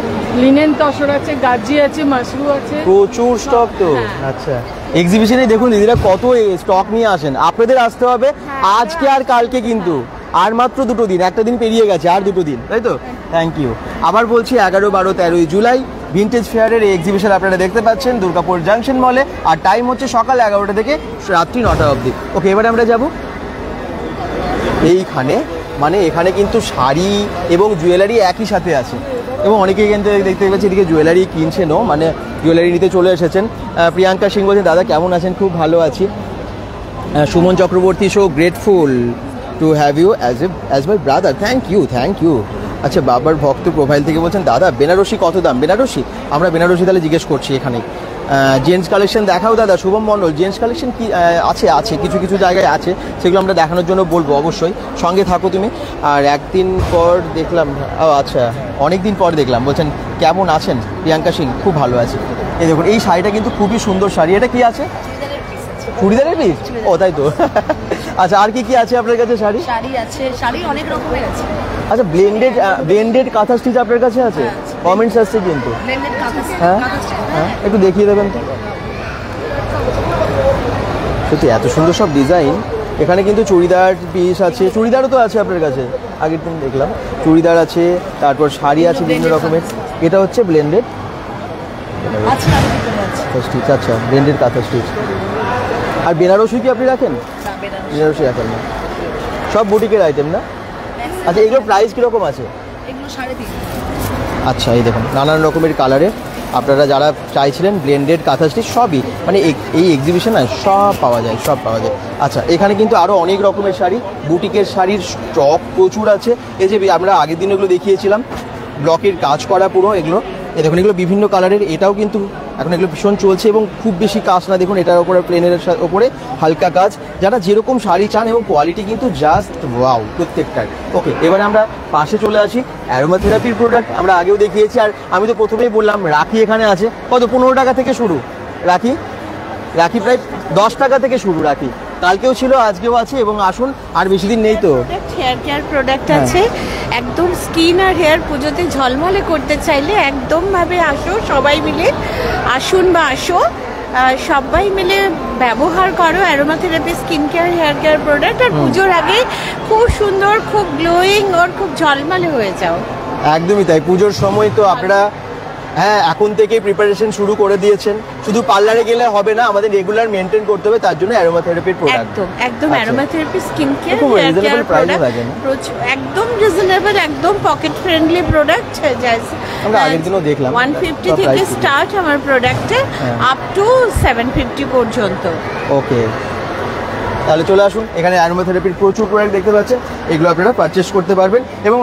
লিনেন তসর আছে, গাজি আছে, মাশরু আছে। প্রচুর স্টক তো। আচ্ছা, এক্সিবিশনে দেখুন দিদিরা কত স্টক নিয়ে আসেন। আপনাদের আসতে হবে আজকে আর কালকে, কিন্তু আর মাত্র 2 দিন, একটা দিন পেরিয়ে গেছে, আর 2 দিন, তাই তো? Thank you. আবার বলছি, 11, 12, 13 জুলাই ভিনটেজ ফেয়ারের এই এক্সিবিশন আপনারা দেখতে পাচ্ছেন দুর্গাপুর জাংশন মলে। আর টাইম হচ্ছে সকাল 11টা থেকে রাত্রি 9টা অবধি। ওকে, এবারে আমরা যাব এইখানে, মানে এখানে কিন্তু শাড়ি এবং জুয়েলারি একই সাথে আছে, এবং অনেকেই কিন্তু দেখতে পাচ্ছি এদিকে জুয়েলারি কিনছেনও, মানে জুয়েলারি নিতে চলে এসেছেন। প্রিয়াঙ্কা সিং বলছেন, দাদা কেমন আছেন? খুব ভালো আছি। Suman Chakraborty, so grateful to have you as my brother. Thank you, thank you. আচ্ছা, বাবার ভক্ত প্রোফাইল থেকে বলছেন দাদা বেনারসি কত দাম? বেনারসি আমরা বেনারসি তাহলে জিজ্ঞেস করছি এখানে। জেন্টস কালেকশন দেখাও দাদা। শুভম মণ্ডল, জেন্টস কালেকশন কি আছে কিছু কিছু জায়গায় আছে, সেগুলো আমরা দেখানোর জন্য বলবো, অবশ্যই সঙ্গে থাকো তুমি। আর একদিন পর দেখলাম, ও আচ্ছা অনেক দিন পর দেখলাম, বলছেন কেমন আছেন প্রিয়াঙ্কা সিং? খুব ভালো আছে। এই দেখুন এই শাড়িটা কিন্তু খুবই সুন্দর শাড়ি। এটা কি আছে? চুড়িদারের পিস? ও তাই তো। আচ্ছা, আর কি কি আছে আপনার কাছে শাড়ি? শাড়ি আছে, শাড়ি অনেক রকমের আছে। আচ্ছা, ব্লেন্ডেড কাঁথা স্টিচ আপনার কাছে আছে? কমেন্টস আসছে কিন্তু। হ্যাঁ হ্যাঁ, একটু দেখিয়ে দেবেন তো। সত্যি এত সুন্দর সব ডিজাইন। এখানে কিন্তু চুড়িদার পিস আছে, চুড়িদারও তো আছে আপনার কাছে, আগের দিন দেখলাম চুড়িদার আছে, তারপর শাড়ি আছে বিভিন্ন রকমের। এটা হচ্ছে ব্লেন্ডেড স্টিচ। আচ্ছা, ব্লেন্ডেড কাঁথা স্টিচ। আর বেনারসি কি আপনি রাখেন? বেনারসি রাখেন না, সব বুটিকের আইটেম না? আচ্ছা, এগুলোর প্রাইস কীরকম আছে? আচ্ছা, এই দেখুন নানান রকমের কালারের, আপনারা যারা চাইছিলেন ব্লেন্ডেড কাঁথা স্টিচ সবই, মানে এই এক্সিবিশনে সব পাওয়া যায়, সব পাওয়া যায়। আচ্ছা, এখানে কিন্তু আরও অনেক রকমের শাড়ি, বুটিকের শাড়ির স্টক প্রচুর আছে। এই যে আমরা আগের দিন এগুলো দেখিয়েছিলাম, ব্লকের কাজ করা পুরো এগুলো। এই দেখুন এগুলো বিভিন্ন কালারের, এটাও কিন্তু এখন এগুলো ভীষণ চলছে এবং খুব বেশি কাজ না। দেখুন এটার ওপরে প্লেনের ওপরে হালকা কাজ, যারা যেরকম শাড়ি চান, এবং কোয়ালিটি কিন্তু জাস্ট ওয়াও প্রত্যেকটার। ওকে, এবারে আমরা পাশে চলে আসি। অ্যারোমা থেরাপির প্রোডাক্ট আমরা আগেও দেখিয়েছি, আর আমি তো প্রথমেই বললাম রাখি এখানে আছে। কত? 15 টাকা থেকে শুরু রাখি। রাখি প্রায় 10 টাকা থেকে শুরু রাখি। কালকেও ছিল, আজকেও আছে, এবং আসুন আর বেশি দিন নেই তো। হেয়ার কেয়ার প্রোডাক্ট আছে একদম, স্কিন আর হেয়ার পুজোতে ঝলমলে করতে চাইলে একদম ভাবে আসো, সবাই মিলে আসুন বা আসো, সবাই মিলে ব্যবহার করো aroma therapy skin care hair care product. আর পুজোর আগে খুব সুন্দর, খুব গ্লোয়িং আর খুব ঝলমলে হয়ে যাও। একদমই তাই, পুজোর সময় তো আপনারা হ্যাঁ এখন থেকেই প্রিপারেশন শুরু করে দিয়েছেন। শুধু পার্লারে গেলে হবে না, আমাদের রেগুলার মেনটেন করতে হবে, তার জন্য অ্যারোমা থেরাপির প্রোডাক্ট। একদম একদম অ্যারোমা থেরাপি স্কিন কেয়ার খুব হেয়ার কেয়ার রিজনেবল প্রাইসে থাকে না? একদম রিজনেবল, একদম পকেট ফ্রেন্ডলি প্রোডাক্ট। আমরা আগের দিনও দেখলাম 150 থেকে স্টার্ট আমার প্রোডাক্টে, আপ টু 750 পর্যন্ত। ওকে, তাহলে চলে আসুন, এখানে অ্যারোমা থেরাপির প্রচুর প্রোডাক্ট দেখতে পাচ্ছেন, এগুলো আপনারা পারচেস করতে পারবেন। এবং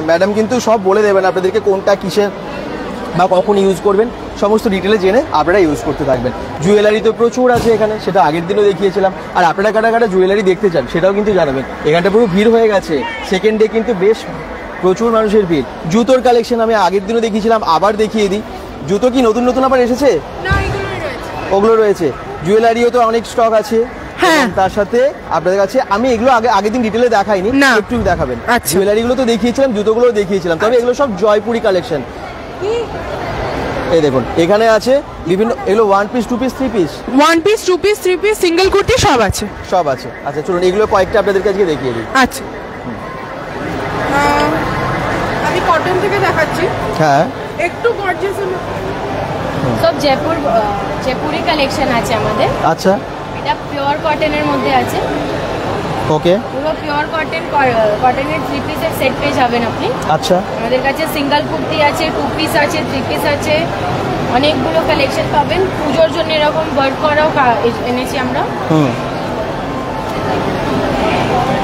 ম্যাডাম কিন্তু সব বলে দেবেন আপনাদেরকে কোনটা কিসে বা কখন ইউজ করবেন, সমস্ত ডিটেলে জেনে আপনারা ইউজ করতে থাকবেন। জুয়েলারি তো প্রচুর আছে এখানে, সেটা আগের দিনও দেখিয়েছিলাম। আর আপনারা কাটা কাটা জুয়েলারি দেখতে চান সেটাও কিন্তু জানাবেন। এখানটা পুরো ভিড় হয়ে গেছে, সেকেন্ড ডে কিন্তু বেশ প্রচুর মানুষের ভিড়। জুতোর কালেকশন আমি আগের দিনও দেখিয়েছিলাম, আবার দেখিয়ে দিই। জুতো কি নতুন নতুন আবার এসেছে? ওগুলো রয়েছে। জুয়েলারিও তো অনেক স্টক আছে। হ্যাঁ, তার সাথে আপনাদের কাছে আমি এগুলো আগের দিন ডিটেলে দেখাইনি, একটু দেখাবেন। জুয়েলারিগুলো তো দেখিয়েছিলাম, জুতোগুলো দেখিয়েছিলাম, তবে এগুলো সব জয়পুরি কালেকশন। এই দেখুন এখানে আছে বিভিন্ন, এগুলো 1 piece 2 piece 3 piece, 1 piece 2 piece 3 piece single kurti সব আছে, সব আছে। আচ্ছা চলুন এগুলো কয়েকটা আপনাদের কাছে দেখিয়ে দিই। আচ্ছা, আমি কটন থেকে দেখাচ্ছি। হ্যাঁ, একটু গর্জিয়াস সব জয়পুরি কালেকশন আছে আমাদের। আচ্ছা, এটা পিওর কটনের মধ্যে আছে। ওকে, পুরো পিওর কটনের 3 পিসের সেট পেয়ে যাবেন আপনি। আচ্ছা, আমাদের কাছে সিঙ্গেল কুর্তি আছে, 2 পিস আছে, 3 পিস আছে, অনেকগুলো কালেকশন পাবেন। পুজোর জন্য এরকম ওয়ার্ক করাও এনেছি আমরা।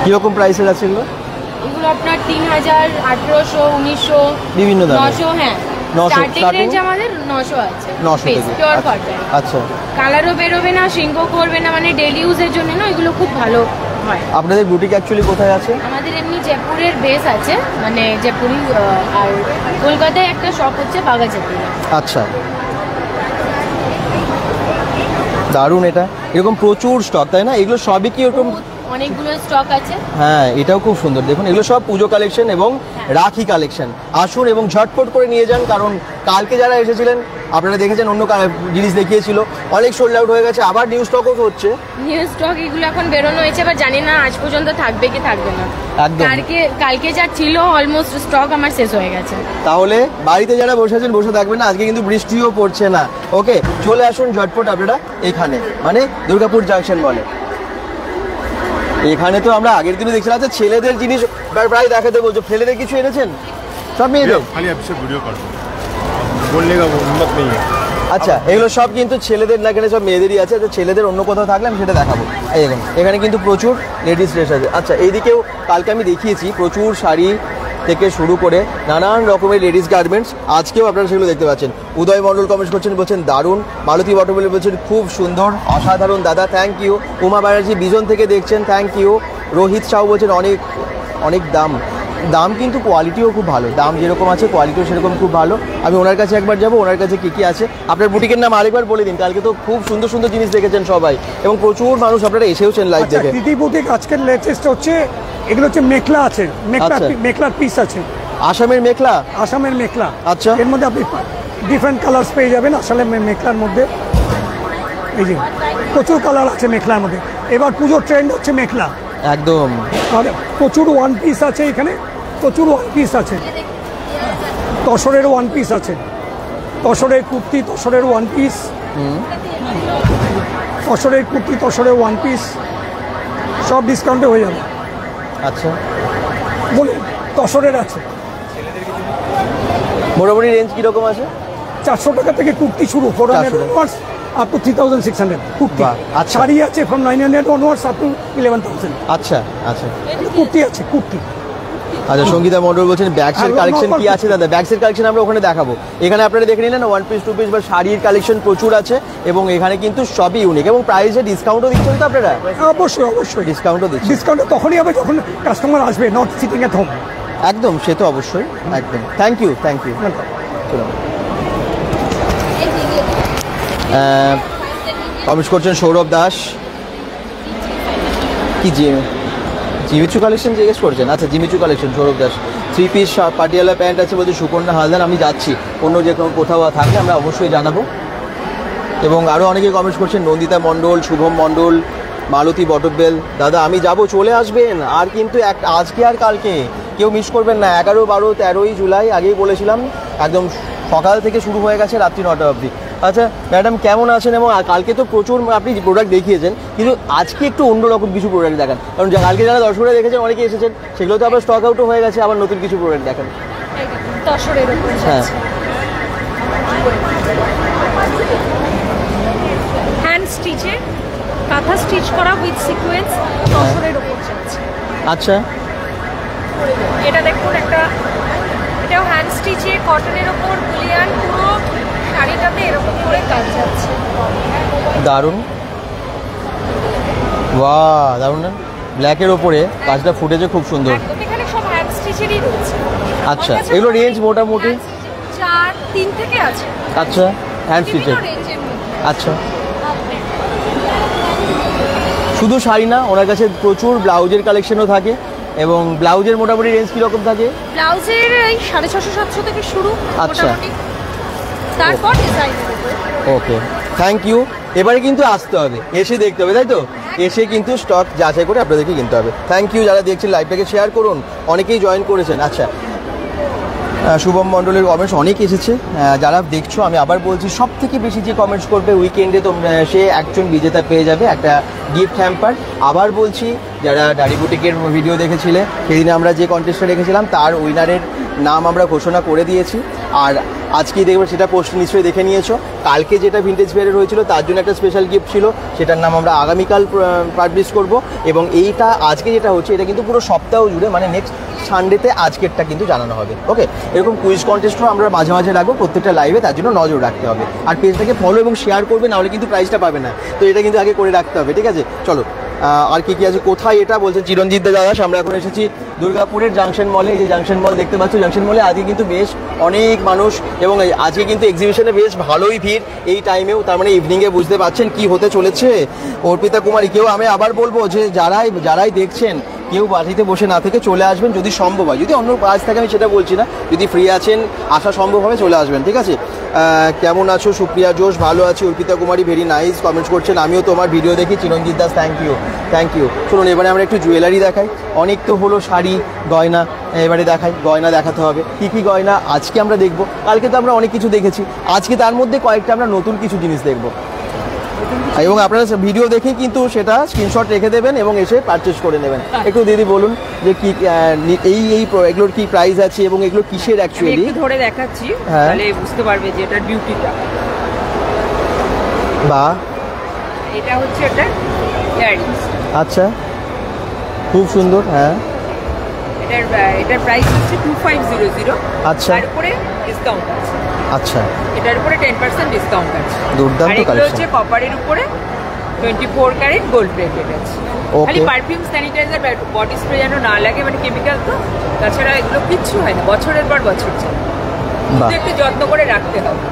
কিরকম প্রাইসের আছে এগুলো? এগুলো আপনার 3000, 1800, 1900, বিভিন্ন দাম। 900। হ্যাঁ, 900 স্টার্টিং রেঞ্জ আমাদের 900 আছে। 900 থেকে পিওর কটন। আচ্ছা, কালারও বেরোবে না, সিঙ্ক করবে না, মানে ডেইলি ইউজের জন্য না, এগুলো খুব ভালো হয়। আপনাদের বুটিক অ্যাকচুয়ালি কোথায় আছে? আমাদের এমনি জয়পুরের বেস আছে, মানে জয়পুরি, আর কলকাতায় একটা শপ হচ্ছে বাগাচাতুরে। আচ্ছা, দারুণ। এটা এরকম প্রচুর স্টক, তাই না? এগুলো সবই কি এরকম অনেকগুলো স্টক আছে। হ্যাঁ, এটাও খুব সুন্দর। দেখুন এগুলো সব পুজো কালেকশন এবং রাখি কালেকশন। আসুন এবং ঝটপট করে নিয়ে যান, কারণ কালকে যারা এসেছিলেন আপনারা দেখেছেন অন্য জিনিস দেখিয়েছিল, অনেক সোল্ড আউট হয়ে গেছে, আবার নিউ স্টকও হচ্ছে। নিউ স্টক এগুলো এখন বেরোনো হয়েছে, এবার জানি না আজ পর্যন্ত থাকবে কি থাকবে না। একদম, কালকে যা ছিল অলমোস্ট স্টক আমার শেষ হয়ে গেছে। তাহলে বাড়িতে যারা বসে আছেন বসে থাকবেন না, আজকে কিন্তু বৃষ্টিও পড়ছে না। ওকে, চলে আসুন ঝটপট আপনারা এখানে, মানে দুর্গাপুর জাংশন বলে। এখানে তো আমরা আগের দিনে দেখছিলাম। আচ্ছা, ছেলেদের জিনিস প্রায় দেখাতে বলছো, ছেলেদের কিছু এনেছেন? সব মেয়েদের? খালি আপনি ভিডিও করো, বললে হিম্মত নেই। আচ্ছা, এগুলো সব কিন্তু ছেলেদের না, এখানে সব মেয়েদেরই আছে। আচ্ছা, ছেলেদের অন্য কোথাও থাকলে আমি সেটা দেখাবো। এই দেখুন এখানে কিন্তু প্রচুর লেডিস ড্রেস আছে। আচ্ছা, এইদিকেও কালকে আমি দেখিয়েছি প্রচুর শাড়ি, থেকে শুরু করে নানান রকমের লেডিস গার্মেন্টস আজকেও আপনারা সেগুলো দেখতে পাচ্ছেন। উদয় মণ্ডল কমেন্ট করছেন, বলছেন দারুণ। মালতী বটবলি বলছেন খুব সুন্দর, অসাধারণ দাদা, থ্যাংক ইউ। উমা ব্যানার্জি বিজন থেকে দেখছেন, থ্যাংক ইউ। রোহিত সাউ বলছেন অনেক অনেক দাম কিন্তু কোয়ালিটিও খুব ভালো, দাম যেরকম আছে কোয়ালিটিও সেরকম খুব ভালো। আমি ওনার কাছে একবার যাবো, ওনার কাছে কী কী আছে। আপনার বুটিকের নাম আরেকবার বলে দিন, কালকে তো খুব সুন্দর সুন্দর জিনিস দেখেছেন সবাই এবং প্রচুর মানুষ আপনারা এসেওছেন লাইভ দেখে। কৃতি বুটিক আজকের লেটেস্ট হচ্ছে, এগুলো হচ্ছে মেখলা আছে, মেখলার পিস আছে, আসামের মেখলা, আসামের মেখলা। আচ্ছা, এর মধ্যে আপনি ডিফারেন্ট কালার্স পেয়ে যাবেন আসলে মেখলার মধ্যে। এই যে প্রচুর কালার আছে মেখলার মধ্যে, এবার পুজোর ট্রেন্ড হচ্ছে মেখলা একদম। আর প্রচুর ওয়ান পিস আছে এখানে, প্রচুর ওয়ান পিস আছে, তসরের ওয়ান পিস আছে, তসরের কুর্তি, তসরের ওয়ান পিস, তসরের কুর্তি, তসরের ওয়ান পিস সব ডিসকাউন্টে হয়ে যাবে। আচ্ছা, বলুন তসরের আছে। মোটামুটি রেঞ্জ কীরকম আছে? 400 টাকা থেকে কুর্তি শুরু, 400 onwards up to 3600 কুর্তি। আচ্ছা, শাড়ি আছে from 900 onwards up to 11,000। আচ্ছা আচ্ছা, কুর্তি আছে, কুর্তি। আচ্ছা, সঙ্গীতা মণ্ডল বলছেন ব্যাগসের কালেকশন কি আছে দাদা? ব্যাগসের কালেকশন আমরা ওখানে দেখাবো। এখানে আপনারা দেখে নিলেন ওয়ান পিস, টু পিস বা শাড়ির কালেকশন প্রচুর আছে এবং এখানে কিন্তু সবই ইউনিক এবং প্রাইসে ডিসকাউন্টও দিচ্ছেন তো আপনারা? অবশ্যই অবশ্যই ডিসকাউন্টও দিচ্ছেন। ডিসকাউন্ট তখনই হবে যখন কাস্টমার আসবে, নট সিটিং এট হোম। একদম, সে তো অবশ্যই, একদম। Thank you, thank you. চলো, কমেন্ট করছেন সৌরভ দাস, কি জিমিচু কালেকশন জিজ্ঞেস করছেন? আচ্ছা, Jimmy Choo collection, Sourav Das. 3 piece Patiala pant আছে বলছে সুকন্যা হালদার। আমি যাচ্ছি, অন্য যে কোথাও থাকলে আমরা অবশ্যই জানাবো। এবং আরও অনেকে কমেন্টস করছেন, নন্দিতা মণ্ডল, শুভম মণ্ডল, মালতী বটবেল। দাদা আমি যাব, চলে আসবেন। আর কিন্তু আজকে আর কালকে কেউ মিস করবেন না। 11, 12, 13ই জুলাই আগেই বলেছিলাম, একদম সকাল থেকে শুরু হয়ে গেছে রাত্রি 9টা অবধি। আচ্ছা ম্যাডাম কেমন আছেন? এবং কালকে তো প্রচুর আপনি প্রোডাক্ট দেখিয়েছেন, কিন্তু আজকে একটু অন্যরকম কিছু প্রোডাক্ট দেখান, কারণ কালকে যারা দর্শকরা দেখেছেন অনেকে এসেছেন, সেগুলো তো আবার স্টক আউটও হয়ে গেছে, আবার নতুন কিছু প্রোডাক্ট দেখান। হ্যাঁ, হ্যান্ড স্টিচের কাঁথা স্টিচ করা উইথ সিকোয়েন্স তসরের উপর যাচ্ছে। আচ্ছা, এটা দেখুন, এটাও হ্যান্ড স্টিচে কটনের ওপর বুলিয়ান, পুরো শাড়িটাতে এরকম করে কাজ যাচ্ছে। দারুণ, বাহ দারুণ না? ব্ল্যাকের ওপরে কাজটা ফুটেছে খুব সুন্দর। একদম, এখানে সব হ্যান্ড স্টিচেরই রয়েছে। আচ্ছা, এগুলো রেঞ্জ মোটামুটি 4-3 থেকে আছে। আচ্ছা, হ্যান্ড স্টিচের। আচ্ছা, শুধু শাড়ি না, ওনার কাছে প্রচুর ব্লাউজের কালেকশনও থাকে এবং ব্লাউজের মোটামুটি রেঞ্জ কীরকম থাকে? ব্লাউজের এই 650-700 থেকে শুরু মোটামুটি, তারপর ডিজাইনের উপর। ওকে, থ্যাংক ইউ। এবারে কিন্তু আসতে হবে, এসে দেখতে হবে, তাই তো? এসে কিন্তু স্টক যাচাই করে আপনাদেরকে কিনতে হবে। Thank you. যারা দেখছেন লাইভটাকে শেয়ার করুন, অনেকেই জয়েন করেছেন। আচ্ছা, শুভম মণ্ডলের কমেন্টস অনেক এসেছে। যারা দেখছো, আমি আবার বলছি, সব থেকে বেশি যে কমেন্টস করবে উইকেন্ডে তোমরা সে একজন বিজেতা পেয়ে যাবে একটা গিফট হ্যাম্পার। আবার বলছি, যারা ডাড়ি বুটিকের ভিডিও দেখেছিলে সেদিন আমরা যে কন্টেস্টটা রেখেছিলাম তার উইনারের নাম আমরা ঘোষণা করে দিয়েছি। আর আজকেই দেখবে সেটা পোস্ট নিশ্চয়ই দেখে নিয়েছো। কালকে যেটা ভিন্টেজ ফেয়ারের হয়েছিল তার জন্য একটা স্পেশাল গিফট ছিল, সেটার নাম আমরা আগামীকাল পাবলিশ করব। এবং এইটা আজকে যেটা হচ্ছে এটা কিন্তু পুরো সপ্তাহ জুড়ে, মানে নেক্সট সানডেতে আজকেরটা কিন্তু জানানো হবে। ওকে, এরকম কুইজ কন্টেস্টও আমরা মাঝে মাঝে রাখবো প্রত্যেকটা লাইভে, তার জন্য নজর রাখতে হবে। আর পেজটাকে ফলো এবং শেয়ার করবে, নাহলে কিন্তু প্রাইজটা পাবে না। তো এটা কিন্তু আগে করে রাখতে হবে, ঠিক আছে? চলো, আর কি কি আছে, কোথায় এটা বলছে চিরঞ্জিত দাস। আমরা এখন এসেছি দুর্গাপুরের জাংশন মলে। এই যে জাংশন মল দেখতে পাচ্ছ, জাংশন মলে আজকে কিন্তু বেশ অনেক মানুষ এবং আজকে কিন্তু এক্সিবিশনে বেশ ভালোই ভিড় এই টাইমেও, তার মানে ইভিনিংয়ে বুঝতে পারছেন কি হতে চলেছে। অর্পিতা কুমারী, কেউ আমি আবার বলবো যে যারাই দেখছেন, কেউ বাড়িতে বসে না থেকে চলে আসবেন যদি সম্ভব হয়। যদি অন্য কাজ থাকে আমি সেটা বলছি না, যদি ফ্রি আছেন আসা সম্ভব হবে চলে আসবেন, ঠিক আছে? কেমন আছো? সুপ্রিয়া জোশ, ভালো আছি। Arpita Kumari, very nice comments করছেন। আমিও তোমার ভিডিও দেখি। Chiranjit Das, thank you, thank you. চলুন এবারে আমরা একটু জুয়েলারি দেখাই। অনেক তো হলো শাড়ি, গয়না, এবারে দেখাই, গয়না দেখাতে হবে। কী কী গয়না আজকে আমরা দেখব? কালকে তো আমরা অনেক কিছু দেখেছি, আজকে তার মধ্যে কয়েকটা আমরা নতুন কিছু জিনিস দেখব। এবং আপনারা ভিডিও দেখে কিন্তু সেটা স্ক্রিনশট রেখে দেবেন এবং এসে পারচেজ করে নেবেন। একটু দিদি বলুন যে কি এগুলোর কি প্রাইস আছে এবং এগুলো কিসের অ্যাকচুয়ালি? একটু ধরে দেখাচ্ছি, তাহলে বুঝতে পারবে যে এটা বিউটিটা। বা এটা হচ্ছে এটা ইয়াররিংস। আচ্ছা, খুব সুন্দর। হ্যাঁ, এটার প্রাইস হচ্ছে 2500। আচ্ছা। তারপরে ডিসকাউন্ট আছে। আচ্ছা, এটার উপরে 10% ডিসকাউন্ট আছে। দুর্দান্ত আর এগুলো কালেকশন। হচ্ছে কপারের উপরে 24 ক্যারেট গোল্ড প্লেটেড আছে। Okay. খালি পারফিউম, স্যানিটাইজার, বডি স্প্রে যেন না লাগে, মানে কেমিক্যাল তো, তাছাড়া এগুলো কিচ্ছু হয় না, বছরের পর বছর চলে। বাহ, একটু যত্ন করে রাখতে হবে।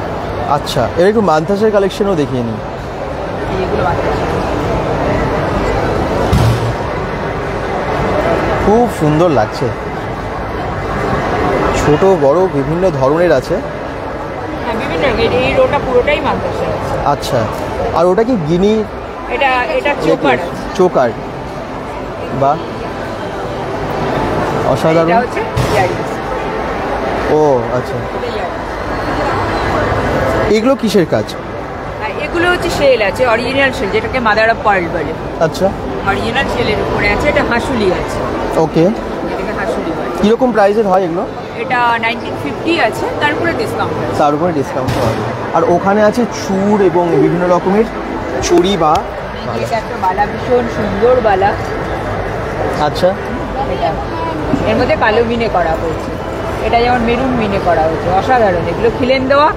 আচ্ছা, এর একটু মান্থাসের কালেকশনও দেখিয়ে নিই। এগুলো খুব সুন্দর লাগছে, ছোট বড় বিভিন্ন ধরনের আছে। হ্যাঁ, বিভিন্ন রকমের। এই রোটা পুরোটাই মাদ্রাসা আছে। আচ্ছা, আর ওটা কি গিনি? এটা চোকার আছে। চোকার, বাহ, অসাধারণ। এটা হচ্ছে ইয়ারিংস। ও আচ্ছা, এগুলো কিসের কাজ? এগুলো হচ্ছে শেল আছে, অরিজিনাল শেল, যেটাকে মাদার অফ পার্ল বলে। আচ্ছা, অরিজিনাল শেলের উপরে আছে। এটা হাঁসুলি আছে, ওকে। যেটাকে হাঁসুলি বলে। কীরকম প্রাইসের হয় এগুলো? এটা 1950 আছে, তারপরে ডিসকাউন্ট আছে। তার উপরে ডিসকাউন্ট হয়। আর ওখানে আছে চুর এবং বিভিন্ন রকমের চুড়ি বা এটা একটা বালা, ভীষণ সুন্দর বালা। আচ্ছা, এটা এর মধ্যে কালো মিনে করা হয়েছে, এটা যেমন মেরুন মিনে করা হয়েছে, অসাধারণ। এগুলো খিলেন দেওয়া,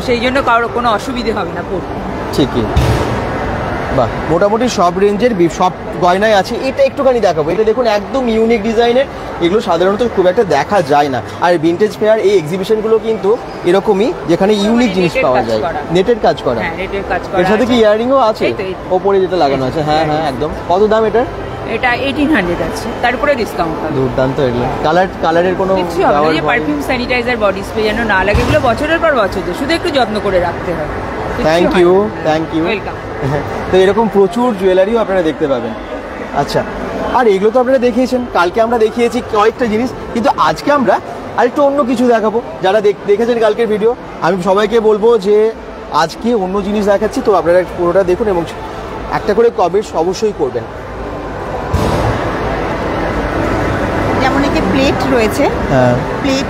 সেই জন্য কারোর কোনো অসুবিধে হবে না পড়তে। ঠিকই, বাহ, মোটামুটি সব রেঞ্জের সব গয়নায় আছে। এটা একটুখানি দেখাবো, এটা দেখুন একদম ইউনিক ডিজাইনের, এগুলো সাধারণত খুব একটা দেখা যায় না। আর ভিনটেজ ফেয়ার এই এক্সিবিশনগুলো কিন্তু এরকমই, যেখানে ইউনিক জিনিস পাওয়া যায়। নেটের কাজ করা, হ্যাঁ, নেটের কাজ করা। এর সাথে কি ইয়াররিংও আছে এই তো, এই তো। ওপরে যেটা লাগানো আছে? হ্যাঁ হ্যাঁ, একদম। কত দাম এটার? এটা 1800 আছে, তারপরে ডিসকাউন্ট হবে। দুর্দান্ত। এগুলো কালারের কোনো কিছু হবে না, যে পারফিউম, স্যানিটাইজার, বডি স্প্রে যেন না লাগে, এগুলো বছরের পর বছর যায়, শুধু একটু যত্ন করে রাখতে হবে। Thank you, thank you. Welcome. তো এরকম প্রচুর জুয়েলারিও আপনারা দেখতে পাবেন। আচ্ছা, আর এগুলো তো আপনারা দেখিয়েছেন, কালকে আমরা দেখিয়েছি কয়েকটা জিনিস, কিন্তু আজকে আমরা আরেকটু অন্য কিছু দেখাবো। যারা দেখেছেন কালকের ভিডিও, আমি সবাইকে বলবো যে আজকে অন্য জিনিস দেখাচ্ছি, তো আপনারা পুরোটা দেখুন এবং একটা করে কমেন্ট অবশ্যই করবেন। যেমন এই যে প্লেট রয়েছে, হ্যাঁ, প্লেট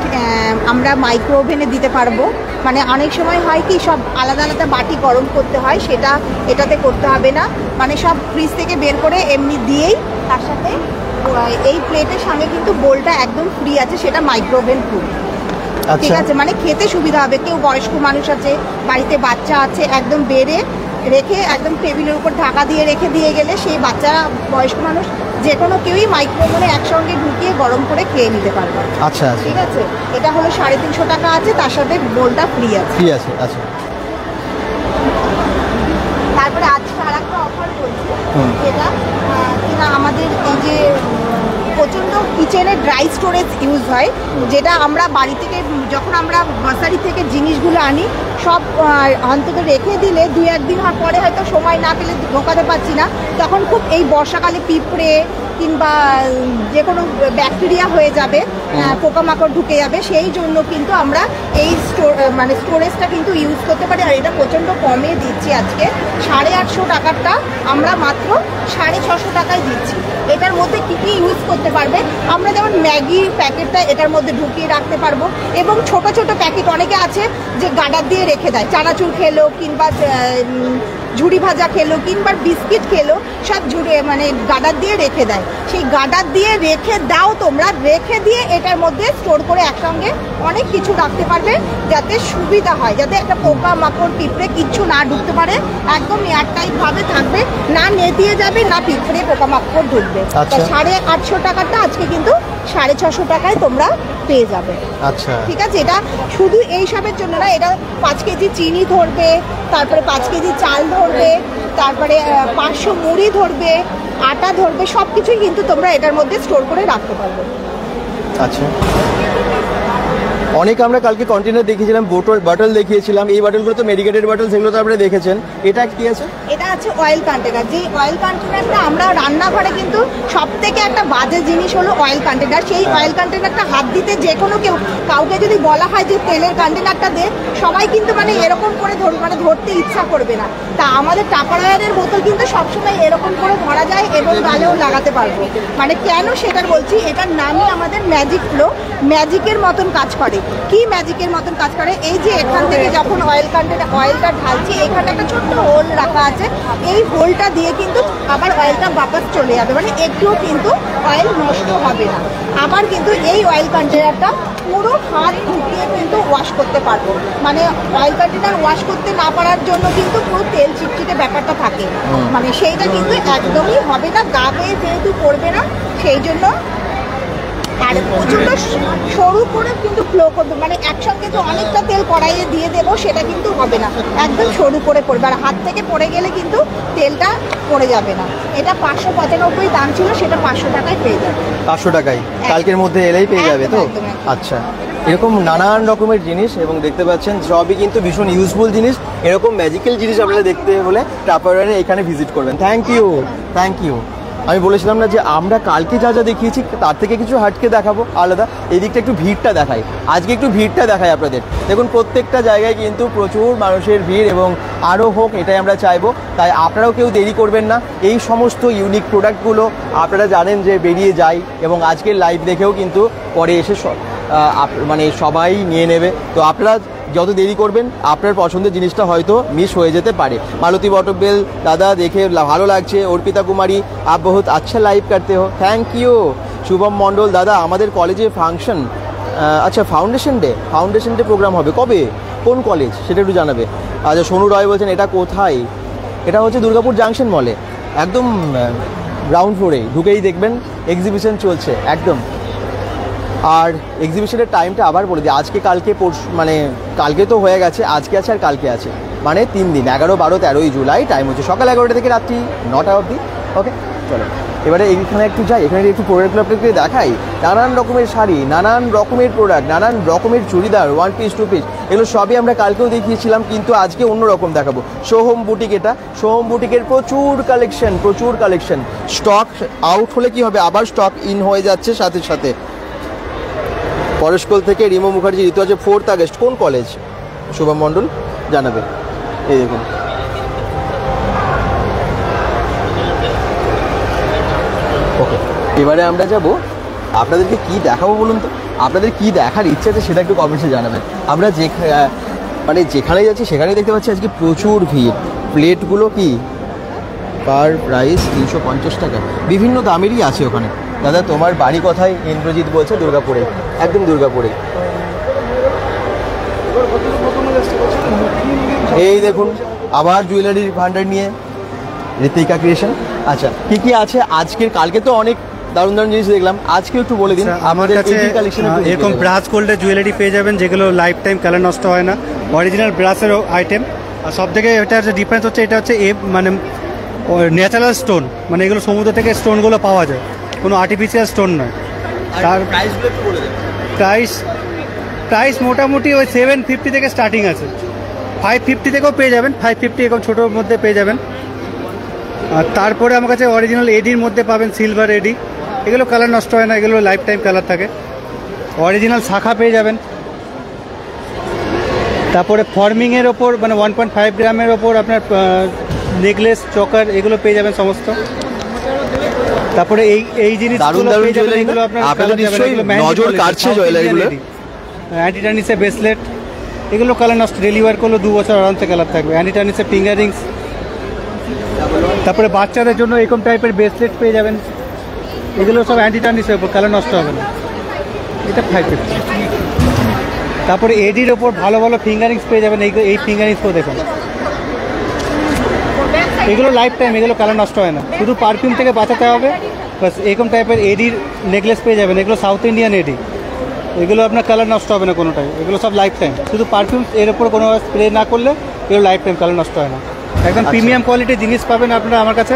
আমরা মাইক্রো ওভেনে দিতে পারবো। মানে অনেক সময় হয় কি সব আলাদা আলাদা বাটি গরম করতে হয়, সেটা এটাতে করতে হবে না। মানে সব ফ্রিজ থেকে বের করে এমনি দিয়েই, তার সাথে এই প্লেটের সঙ্গে কিন্তু বোলটা একদম ফ্রি আছে, সেটা মাইক্রো ওভেন ফুড। ঠিক আচ্ছা, আছে, মানে খেতে সুবিধা হবে। কেউ বয়স্ক মানুষ আছে, বাড়িতে বাচ্চা আছে, একদম বেড়ে রেখে একদম টেবিলের উপর ঢাকা দিয়ে রেখে দিয়ে গেলে সেই বাচ্চা, বয়স্ক মানুষ, যে কোনো কেউই মাইক্রোওভেনে একসঙ্গে ঢুকিয়ে গরম করে খেয়ে নিতে পারবে। আচ্ছা আচ্ছা, ঠিক আছে, এটা হলো 350 টাকা আছে, তার সাথে বোলটা ফ্রি আছে। ঠিক আছে। আচ্ছা, তারপরে আজকে আর একটা অফার চলছে, হুম। যেটা কিনা আমাদের এই যে প্রচণ্ড কিচেনে ড্রাই স্টোরেজ ইউজ হয়, যেটা আমরা বাড়ি থেকে যখন আমরা গ্রসারি থেকে জিনিসগুলো আনি, সব অন্তত রেখে দিলে 2-1 দিন পরে হয়তো সময় না পেলে ঢোকাতে পারছি না, তখন খুব এই বর্ষাকালে পিঁপড়ে কিংবা যে কোনো ব্যাকটেরিয়া হয়ে যাবে, পোকামাকড় ঢুকে যাবে। সেই জন্য কিন্তু আমরা এই মানে স্টোরেজটা কিন্তু ইউজ করতে পারি। আর এটা প্রচণ্ড কমে দিচ্ছি আজকে, 850 টাকারটা আমরা মাত্র 650 টাকায় দিচ্ছি। এটার মধ্যে কী কী ইউজ করতে পারবে, আমরা যেমন ম্যাগির প্যাকেটটা এটার মধ্যে ঢুকিয়ে রাখতে পারবো, এবং ছোট ছোট প্যাকেট অনেকে আছে যে গার্ডার দিয়ে রেখে দেয়, চানাচুর খেলো কিংবা ঝুড়ি ভাজা খেলো কিংবা বিস্কিট খেলো, সব মানে গার্ডার দিয়ে রেখে দেয়। সেই গার্ডার দিয়ে রেখে দাও তোমরা, রেখে দিয়ে এটার মধ্যে স্টোর করে একসঙ্গে অনেক কিছু রাখতে পারবে, যাতে সুবিধা হয়, যাতে একটা পোকা মাকড় পিঁপড়ে কিচ্ছু না ঢুকতে পারে, একদম এয়ারটাইট ভাবে থাকবে, না নেতিয়ে যাবে, না পিঁপড়ে পোকা মাকড় ঢুকবে। আচ্ছা। 850 টাকাটা আজকে কিন্তু 650 টাকায় তোমরা পেয়ে যাবে। আচ্ছা, ঠিক আছে, এটা শুধু এই সবের জন্য না, এটা 5 কেজি চিনি ধরবে, তারপরে 5 কেজি চাল ধরবে, তারপরে 500 মুড়ি ধরবে, আটা ধরবে, সব কিছুই কিন্তু তোমরা এটার মধ্যে স্টোর করে রাখতে পারবে। আচ্ছা, অনেক আমরা কালকে কন্টেনার দেখিয়েছিলাম, বটল দেখিয়েছিলাম, এই বটলগুলো তো মেডিকেটেড বটল, সেগুলো তো আপনারা দেখেছেন। এটা কি আছে? এটা আছে অয়েল কন্টেনার। যে অয়েল কন্টেনারটা আমরা রান্নাঘরে কিন্তু সব থেকে একটা বাজে জিনিস হলো অয়েল কন্টেনার। সেই অয়েল কন্টেনারটা হাত দিতে যে কোনো কাউকে যদি বলা হয় যে তেলের কন্টেনারটা দে, সবাই কিন্তু মানে এরকম করে ধরতে ইচ্ছা করবে না। তা আমাদের টাপারওয়্যারের বোতল কিন্তু সবসময় এরকম করে ধরা যায় এবং গালেও লাগাতে পারবো। মানে কেন সেটা বলছি, এটার নামই আমাদের ম্যাজিক ফ্লো, ম্যাজিকের মতন কাজ করে। কি ম্যাজিকের মতন কাজ করে। এই যে এখান থেকে যখন অয়েলটা ঢালছি, এখানে একটা ছোট্ট হোল রাখা আছে, এই হোলটা দিয়ে কিন্তু আবার অয়েলটা বাপাস চলে যাবে, মানে একটুও কিন্তু অয়েল নষ্ট হবে না। আবার কিন্তু এই অয়েল কন্টেনারটা পুরো হাত ঢুকিয়ে কিন্তু ওয়াশ করতে পারবো, মানে অয়েল কন্টেনার ওয়াশ করতে না পারার জন্য কিন্তু পুরো তেল চিটচিটে ব্যাপারটা থাকে, মানে সেইটা কিন্তু একদমই হবে না, গা বেয়ে যেহেতু পড়বে না সেই জন্য। আর প্রচণ্ড সরু করে কিন্তু ফ্লো করবে, মানে একসঙ্গে তো অনেকটা তেল কড়াইয়ে দিয়ে দেবো সেটা কিন্তু হবে না, একদম সরু করে পড়বে। আর হাত থেকে পড়ে গেলে কিন্তু তেলটা পড়ে যাবে না। এটা 595 দাম ছিল, সেটা 500 টাকায় পেয়ে যাবে। 500 টাকায় কালকের মধ্যে এলেই পেয়ে যাবে তো? আচ্ছা, এরকম নানান রকমের জিনিস এবং দেখতে পাচ্ছেন সবই কিন্তু ভীষণ ইউজফুল জিনিস। এরকম ম্যাজিক্যাল জিনিস আপনারা দেখতে হলে টাপারওয়্যারে এখানে ভিজিট করবেন। Thank you. আমি বলেছিলাম না যে আমরা কালকে যা যা দেখিয়েছি তার থেকে কিছু হাটকে দেখাবো আলাদা। এই দিকটা একটু ভিড়টা দেখাই, আজকে একটু ভিড়টা দেখাই আপনাদের। দেখুন প্রত্যেকটা জায়গায় কিন্তু প্রচুর মানুষের ভিড় এবং আরও হোক এটাই আমরা চাইবো। তাই আপনারাও কেউ দেরি করবেন না। এই সমস্ত ইউনিক প্রোডাক্টগুলো আপনারা জানেন যে বেরিয়ে যায় এবং আজকের লাইভ দেখেও কিন্তু পরে এসে মানে সবাই নিয়ে নেবে। তো আপনারা যত দেরি করবেন আপনার পছন্দের জিনিসটা হয়তো মিস হয়ে যেতে পারে। মালতী বটবেল দাদা দেখে ভালো লাগছে। অর্পিতা কুমারী আপ বহুত আচ্ছা লাইভ করতে হো, থ্যাংক ইউ। শুভম মণ্ডল দাদা আমাদের কলেজে ফাংশন, আচ্ছা ফাউন্ডেশন ডে প্রোগ্রাম হবে কবে, কোন কলেজ সেটা একটু জানাবে। আচ্ছা সোনু রয় বলছেন এটা কোথায়, এটা হচ্ছে দুর্গাপুর জাংশন মলে, একদম গ্রাউন্ড ফ্লোরে ঢুকেই দেখবেন এক্সিবিশন চলছে একদম। আর এক্সিবিশনের টাইমটা আবার বলে দিই, আজকে কালকে পরশু, মানে কালকে তো হয়ে গেছে, আজকে আছে আর কালকে আছে, মানে 3 দিন 11, 12, 13ই জুলাই। টাইম হচ্ছে সকাল 11টা থেকে রাত্রি 9টা অবধি। ওকে চলো এবারে এইখানে একটু যাই, এখানে একটু প্রোডাক্টগুলো আপনাকে দেখাই। নানান রকমের শাড়ি, নানান রকমের প্রোডাক্ট, নানান রকমের চুড়িদার, 1 পিস 2 পিস, এগুলো সবই আমরা কালকেও দেখিয়েছিলাম, কিন্তু আজকে অন্যরকম দেখাবো। সোহম বুটিক, এটা সোহম বুটিকের প্রচুর কালেকশন। স্টক আউট হলে কি হবে, আবার স্টক ইন হয়ে যাচ্ছে সাথে সাথে। পরশকোল থেকে রিমো মুখার্জি, ঋতু আছে 4th আগস্ট, কোন কলেজ শুভম মণ্ডল জানাবে। এই দেখুন ওকে, এবারে আমরা যাব, আপনাদেরকে কি দেখাবো বলুন তো, আপনাদের কি দেখার ইচ্ছে আছে সেটা একটু কমেন্টসে জানাবেন। আমরা মানে যেখানে যাচ্ছি সেখানেই দেখতে পাচ্ছি আজকে প্রচুর ভিড়। প্লেটগুলো কি পার প্রাইস 350 টাকা, বিভিন্ন দামেরই আছে ওখানে। দাদা তোমার বাড়ি কোথায়, ইন্দ্রজিৎ বলছে দুর্গাপুরে, একদম দুর্গাপুরে। এই দেখুন আবার জুয়েলারির ভান্ডার নিয়ে ঋতিকা ক্রিয়েশন। আচ্ছা কি কি আছে আজকের, কালকে তো অনেক দারুণ জিনিস দেখলাম, আজকে একটু বলে দিন। আমাদের কাছে এরকম ব্রাশ গোল্ডের জুয়েলারি পেয়ে যাবেন যেগুলো লাইফ টাইম কালার নষ্ট হয় না, অরিজিনাল ব্রাশের আইটেম। আর সব থেকে এটার যে ডিফারেন্স হচ্ছে, এটা হচ্ছে মানে ন্যাচারাল স্টোন, মানে এগুলো সমুদ্র থেকে স্টোনগুলো পাওয়া যায়, কোনো আর্টিফিশিয়াল স্টোন নয়। তার প্রাইস মোটামুটি ওই 750 থেকে স্টার্টিং আছে, 550 থেকেও পেয়ে যাবেন, 550 এরকম ছোটোর মধ্যে পেয়ে যাবেন। আর তারপরে আমার কাছে অরিজিনাল এডির মধ্যে পাবেন, সিলভার এডি, এগুলো কালার নষ্ট হয় না, এগুলো লাইফ টাইম কালার থাকে। অরিজিনাল শাখা পেয়ে যাবেন। তারপরে ফর্মিংয়ের ওপর মানে 1.5 গ্রামের ওপর আপনার নেকলেস, চকার, এগুলো পেয়ে যাবেন সমস্ত। তারপরে এই জিনিসগুলো পেয়ে যাবেন, এগুলো আপনার অ্যান্টি টার্নিসের ব্রেসলেট, এগুলো কালার নষ্ট, ডেলি ওয়ার করলেও 2 বছর আরামসে কালার থাকবে। অ্যান্টি টার্নিসের ফিঙ্গার রিংস, তারপরে বাচ্চাদের জন্য এরকম টাইপের ব্রেসলেট পেয়ে যাবেন, এগুলো সব অ্যান্টি টার্নিসের ওপর, কালার নষ্ট হবে না। এটা 550। তারপরে এডির ওপর ভালো ভালো ফিঙ্গারিংস পেয়ে যাবেন, এই ফিঙ্গারিংসও দেখুন, এগুলো লাইফ টাইম, এগুলো কালার নষ্ট হয় না, শুধু পারফিউম থেকে বাঁচাতে হবে বাস। এরকম টাইপের এডির নেকলেস পেয়ে যাবেন, এগুলো সাউথ ইন্ডিয়ান এডি, এগুলো আপনার কালার নষ্ট হবে না কোনোটাই, এগুলো সব লাইফ টাইম, শুধু পারফিউম এর ওপর কোনো স্প্রে না করলে এগুলো লাইফ টাইম কালার নষ্ট হয় না। একদম প্রিমিয়াম কোয়ালিটির জিনিস পাবেন আপনারা আমার কাছে।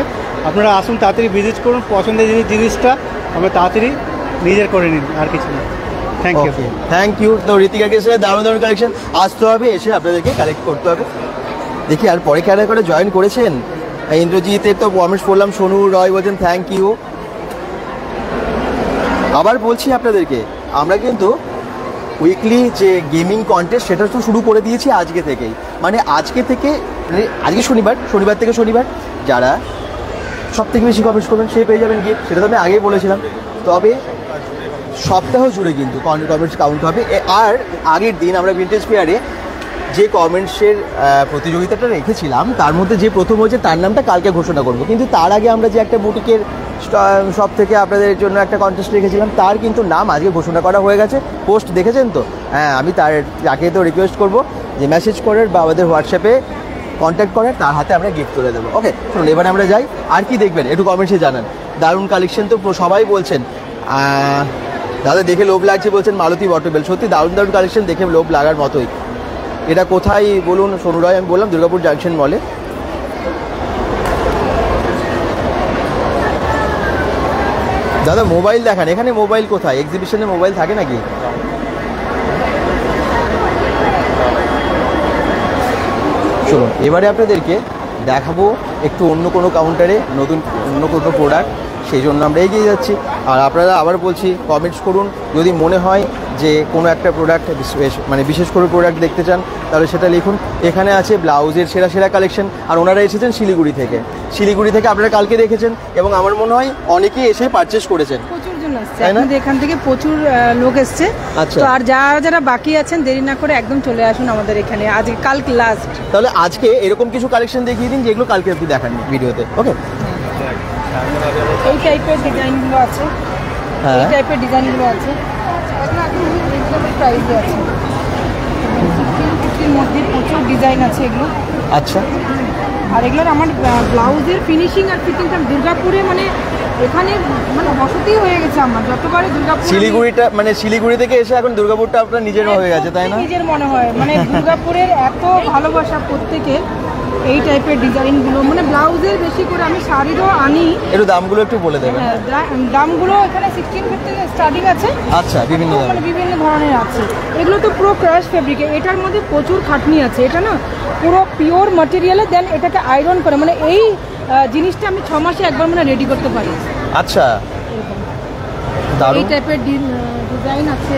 আপনারা আসুন, তাড়াতাড়ি ভিজিট করুন, পছন্দের জিনিসটা আমরা তাড়াতাড়ি নিজের করে নিন, আর কিছু না। Thank you. তো ঋতিকা কেসের দারুণ কালেকশন, আসতে হবে, এসে আপনাদেরকে কালেক্ট করতে হবে। দেখি আর পরে ক্যারে করে জয়েন করেছেন ইন্দ্রজিতের তো কমেন্টস পড়লাম, সোনু রয় বলছেন থ্যাংক ইউ। আবার বলছি আপনাদেরকে, আমরা কিন্তু উইকলি যে গেমিং কন্টেস্ট সেটা তো শুরু করে দিয়েছি আজকে থেকেই, মানে আজকে থেকে, মানে আজকে শনিবার থেকে শনিবার যারা সব থেকে বেশি কমেন্টস করবেন সে পেয়ে যাবেন গিফট, সেটা তো আমি আগেই বলেছিলাম। তবে সপ্তাহ জুড়ে কিন্তু কমেন্টস কাউন্ট হবে। আর আগের দিন আমরা ভিনটেজ ফেয়ারে যে কমেন্টসের প্রতিযোগিতাটা রেখেছিলাম তার মধ্যে যে প্রথম হয়েছে তার নামটা কালকে ঘোষণা করব, কিন্তু তার আগে আমরা যে একটা বুটিকের সব থেকে আপনাদের জন্য একটা কন্টেস্ট রেখেছিলাম তার কিন্তু নাম আজকে ঘোষণা করা হয়ে গেছে। পোস্ট দেখেছেন তো? হ্যাঁ, আমি তাকে তো রিকোয়েস্ট করবো যে মেসেজ করার বা আমাদের হোয়াটসঅ্যাপে কন্ট্যাক্ট করার, তার হাতে আমরা গিফট করে দেবো। ওকে, শুনুন এবার আমরা যাই। আর কি দেখবেন একটু কমেন্টসে জানান। দারুণ কালেকশন তো সবাই বলছেন, দাদা দেখে লোভ লাগছে বলছেন মালতী ওয়াটারবেল। সত্যি দারুণ দারুণ কালেকশন, দেখে লোভ লাগার মতোই। এটা কোথায় বলুন? সোনু রায়, আমি বললাম দুর্গাপুর জাংশন মলে। দাদা মোবাইল দেখান, এখানে মোবাইল কোথায়? এক্সিবিশনে মোবাইল থাকে নাকি? চলুন এবারে আপনাদেরকে দেখাবো একটু অন্য কোনো কাউন্টারে নতুন অন্য কোনো প্রোডাক্ট, সেই জন্য আমরা এগিয়ে যাচ্ছি। আর আপনারা আবার বলছি কমেন্টস করুন, যদি মনে হয় যে কোনো একটা প্রোডাক্ট মানে বিশেষ করে প্রোডাক্ট দেখতে চান তাহলে সেটা লিখুন। এখানে আছে ব্লাউজের সেরা সেরা কালেকশন, আর ওনারা এসেছেন শিলিগুড়ি থেকে। শিলিগুড়ি থেকে আপনারা কালকে দেখেছেন এবং আমার মনে হয় অনেকেই এসে পারচেস করেছেন। প্রচুর জন আসছে, এখান থেকে প্রচুর লোক এসছে। আচ্ছা, তো আর যারা যারা বাকি আছেন দেরি না করে একদম চলে আসুন আমাদের এখানে, আজকে কালকে লাস্ট। তাহলে আজকে এরকম কিছু কালেকশন দেখিয়ে দিন যেগুলো কালকে আপনি দেখান ভিডিওতে। ওকে, এই টাইপের ডিজাইনগুলো আছে, এই টাইপের ডিজাইনগুলো আছে, প্রাইসে আছে। এর মধ্যে প্রচুর ডিজাইন আছে এগুলো। আচ্ছা, আর এগুলোর আমার ব্লাউজের ফিনিশিং আর ফিটিংটা দুর্গাপুরে মানে এখানে মানে বসতি হয়ে গেছে আমার। যতবারে দুর্গাপুর শিলিগুড়িটা মানে শিলিগুড়ি থেকে এসে এখন দুর্গাপুরটা আপনার নিজের হয়ে গেছে, তাই না? নিজের মনে হয় মানে দুর্গাপুরের এত ভালোবাসা প্রত্যেকের এই টাইপের ডিজাইনগুলো। মানে ব্লাউজের বেশি করে আমি শাড়িরও আনি। একটু দামগুলো একটু বলে দেবেন। দামগুলো এখানে 16 থেকে স্টার্টিং আছে। আচ্ছা, বিভিন্ন মানে বিভিন্ন ধরনের আছে। এগুলো তো পুরো ক্রাশ ফেব্রিকে, এটার মধ্যে প্রচুর খাটনি আছে। এটা না পুরো পিওর ম্যাটেরিয়ালে দেন এটাকে আয়রন করে, মানে এই জিনিসটা আমি 6 মাসে একবার মানে রেডি করতে পারি। আচ্ছা, এই টাইপের ডিজাইন আছে।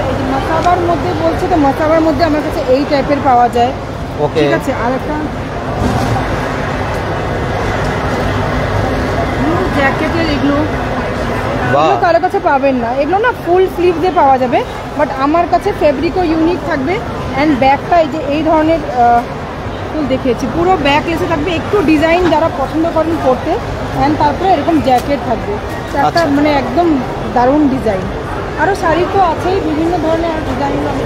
এই যে মাসাবার মধ্যে বলছে, তো মাসাবার মধ্যে আমার কাছে এই টাইপের পাওয়া যায়। ওকে, ঠিক আছে। আর একটা জ্যাকেটের এগুলো কারো কাছে পাবেন না, এগুলো না ফুল স্লিভ দিয়ে পাওয়া যাবে, বাট আমার কাছে ফেব্রিকও ইউনিক থাকবে। অ্যান্ড ব্যাগটা এই যে এই ধরনের ফুল দেখিয়েছি, পুরো ব্যাগ এসে থাকবে, একটু ডিজাইন যারা পছন্দ করেন পরতে। অ্যান্ড তারপরে এরকম জ্যাকেট থাকবে, একটা মানে একদম দারুণ ডিজাইন। আরও শাড়ি তো আছেই, বিভিন্ন ধরনের ডিজাইন আমি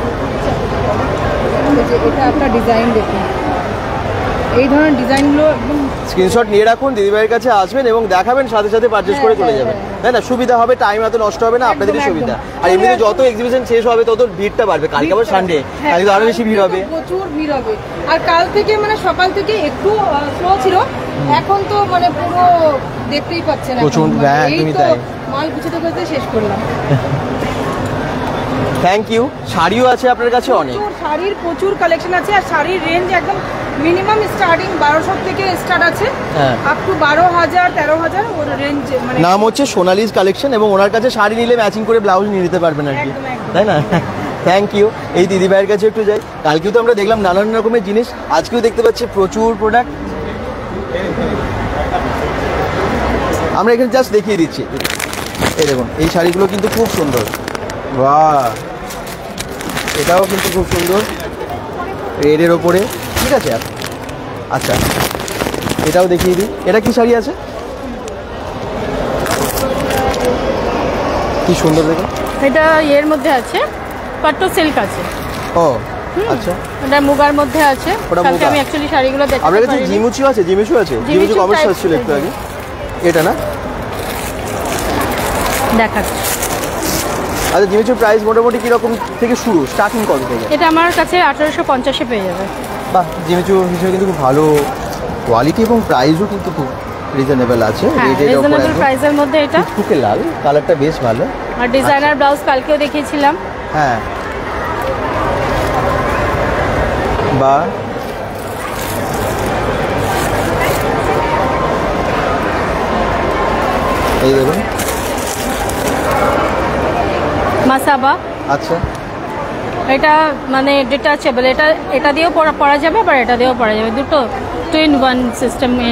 এটা একটা ডিজাইন দেখুন। এই ধরনের ডিজাইনগুলো একদম স্ক্রিনশট নিয়ে রাখুন, দিদিভাইয়ের কাছে আসবেন এবং দেখাবেন, সাথে সাথে পারচেজ করে চলে যাবেন, তাই না? সুবিধা হবে, টাইম এত নষ্ট হবে না, আপনাদেরই সুবিধা। আর এমনিতে যত এক্সিবিশন শেষ হবে তত ভিড়টা বাড়বে। কালকে আবার সানডে, কালকে আরো বেশি ভিড় হবে, প্রচুর ভিড় হবে। আর কাল থেকে মানে সকাল থেকে একটু স্লো ছিল, এখন তো মানে পুরো দেখতেই পাচ্ছেন প্রচুর। একদমই তাই, মাল গুছিয়ে করতে শেষ করলাম। Thank you. শাড়িও আছে আপনার কাছে অনেক, শাড়ির প্রচুর কালেকশন আছে। আর শাড়ির রেঞ্জ একদম মিনিমাম স্টার্টিং 1200 থেকে স্টার্ট আছে, আপ টু 12,000 13,000 ওর রেঞ্জ। মানে নাম হচ্ছে সোনালিজ কালেকশন এবং ওনার কাছে শাড়ি নিলে ম্যাচিং করে ব্লাউজ নিয়ে নিতে পারবেন আর কি, তাই না? Thank you. এই দিদিভাইয়ের কাছে একটু যাই। কালকেও তো আমরা দেখলাম নানান রকমের জিনিস, আজকেও দেখতে পাচ্ছি প্রচুর প্রোডাক্ট। আমরা এখানে জাস্ট দেখিয়ে দিচ্ছি। এই দেখুন, এই শাড়িগুলো কিন্তু খুব সুন্দর। বাহ, এটাও কিন্তু খুব সুন্দর, রেডের ওপরে। ঠিক আছে, আচ্ছা এটাও দেখিয়ে দিই। এটা কি শাড়ি আছে? কি সুন্দর দেখে। এটা এর মধ্যে আছে, পাট্টো সিল্ক আছে। ও আচ্ছা, এটা মুগার মধ্যে আছে। কালকে আমি অ্যাকচুয়ালি শাড়িগুলো দেখাতে পারিনি। আপনার কাছে জিমিচু আছে? জিমিচু আছে, জিমিচু কমার্স আসছিল একটু আগে। এটা না দেখাচ্ছি। আচ্ছা, জিমিচুর প্রাইস মোটামুটি কিরকম থেকে শুরু, স্টার্টিং কত থেকে? এটা আমার কাছে 1850-এ পেয়ে যাবে। বাহ, জিমিচু হিসেবে কিন্তু খুব ভালো কোয়ালিটি এবং প্রাইসও কিন্তু খুব রিজনেবল আছে। রিজনেবল প্রাইসের মধ্যে এটা টুকে লাল কালারটা বেশ ভালো। আর ডিজাইনার ব্লাউজ কালকেও দেখিয়েছিলাম। হ্যাঁ, বা এই দেখুন মাসাবা। আচ্ছা, এটা মানে ডিটাচেবল, এটা দিয়েও পরা যাবে, আবার এটা দিয়েও পরা যাবে, দুটো 2-in-1 সিস্টেমে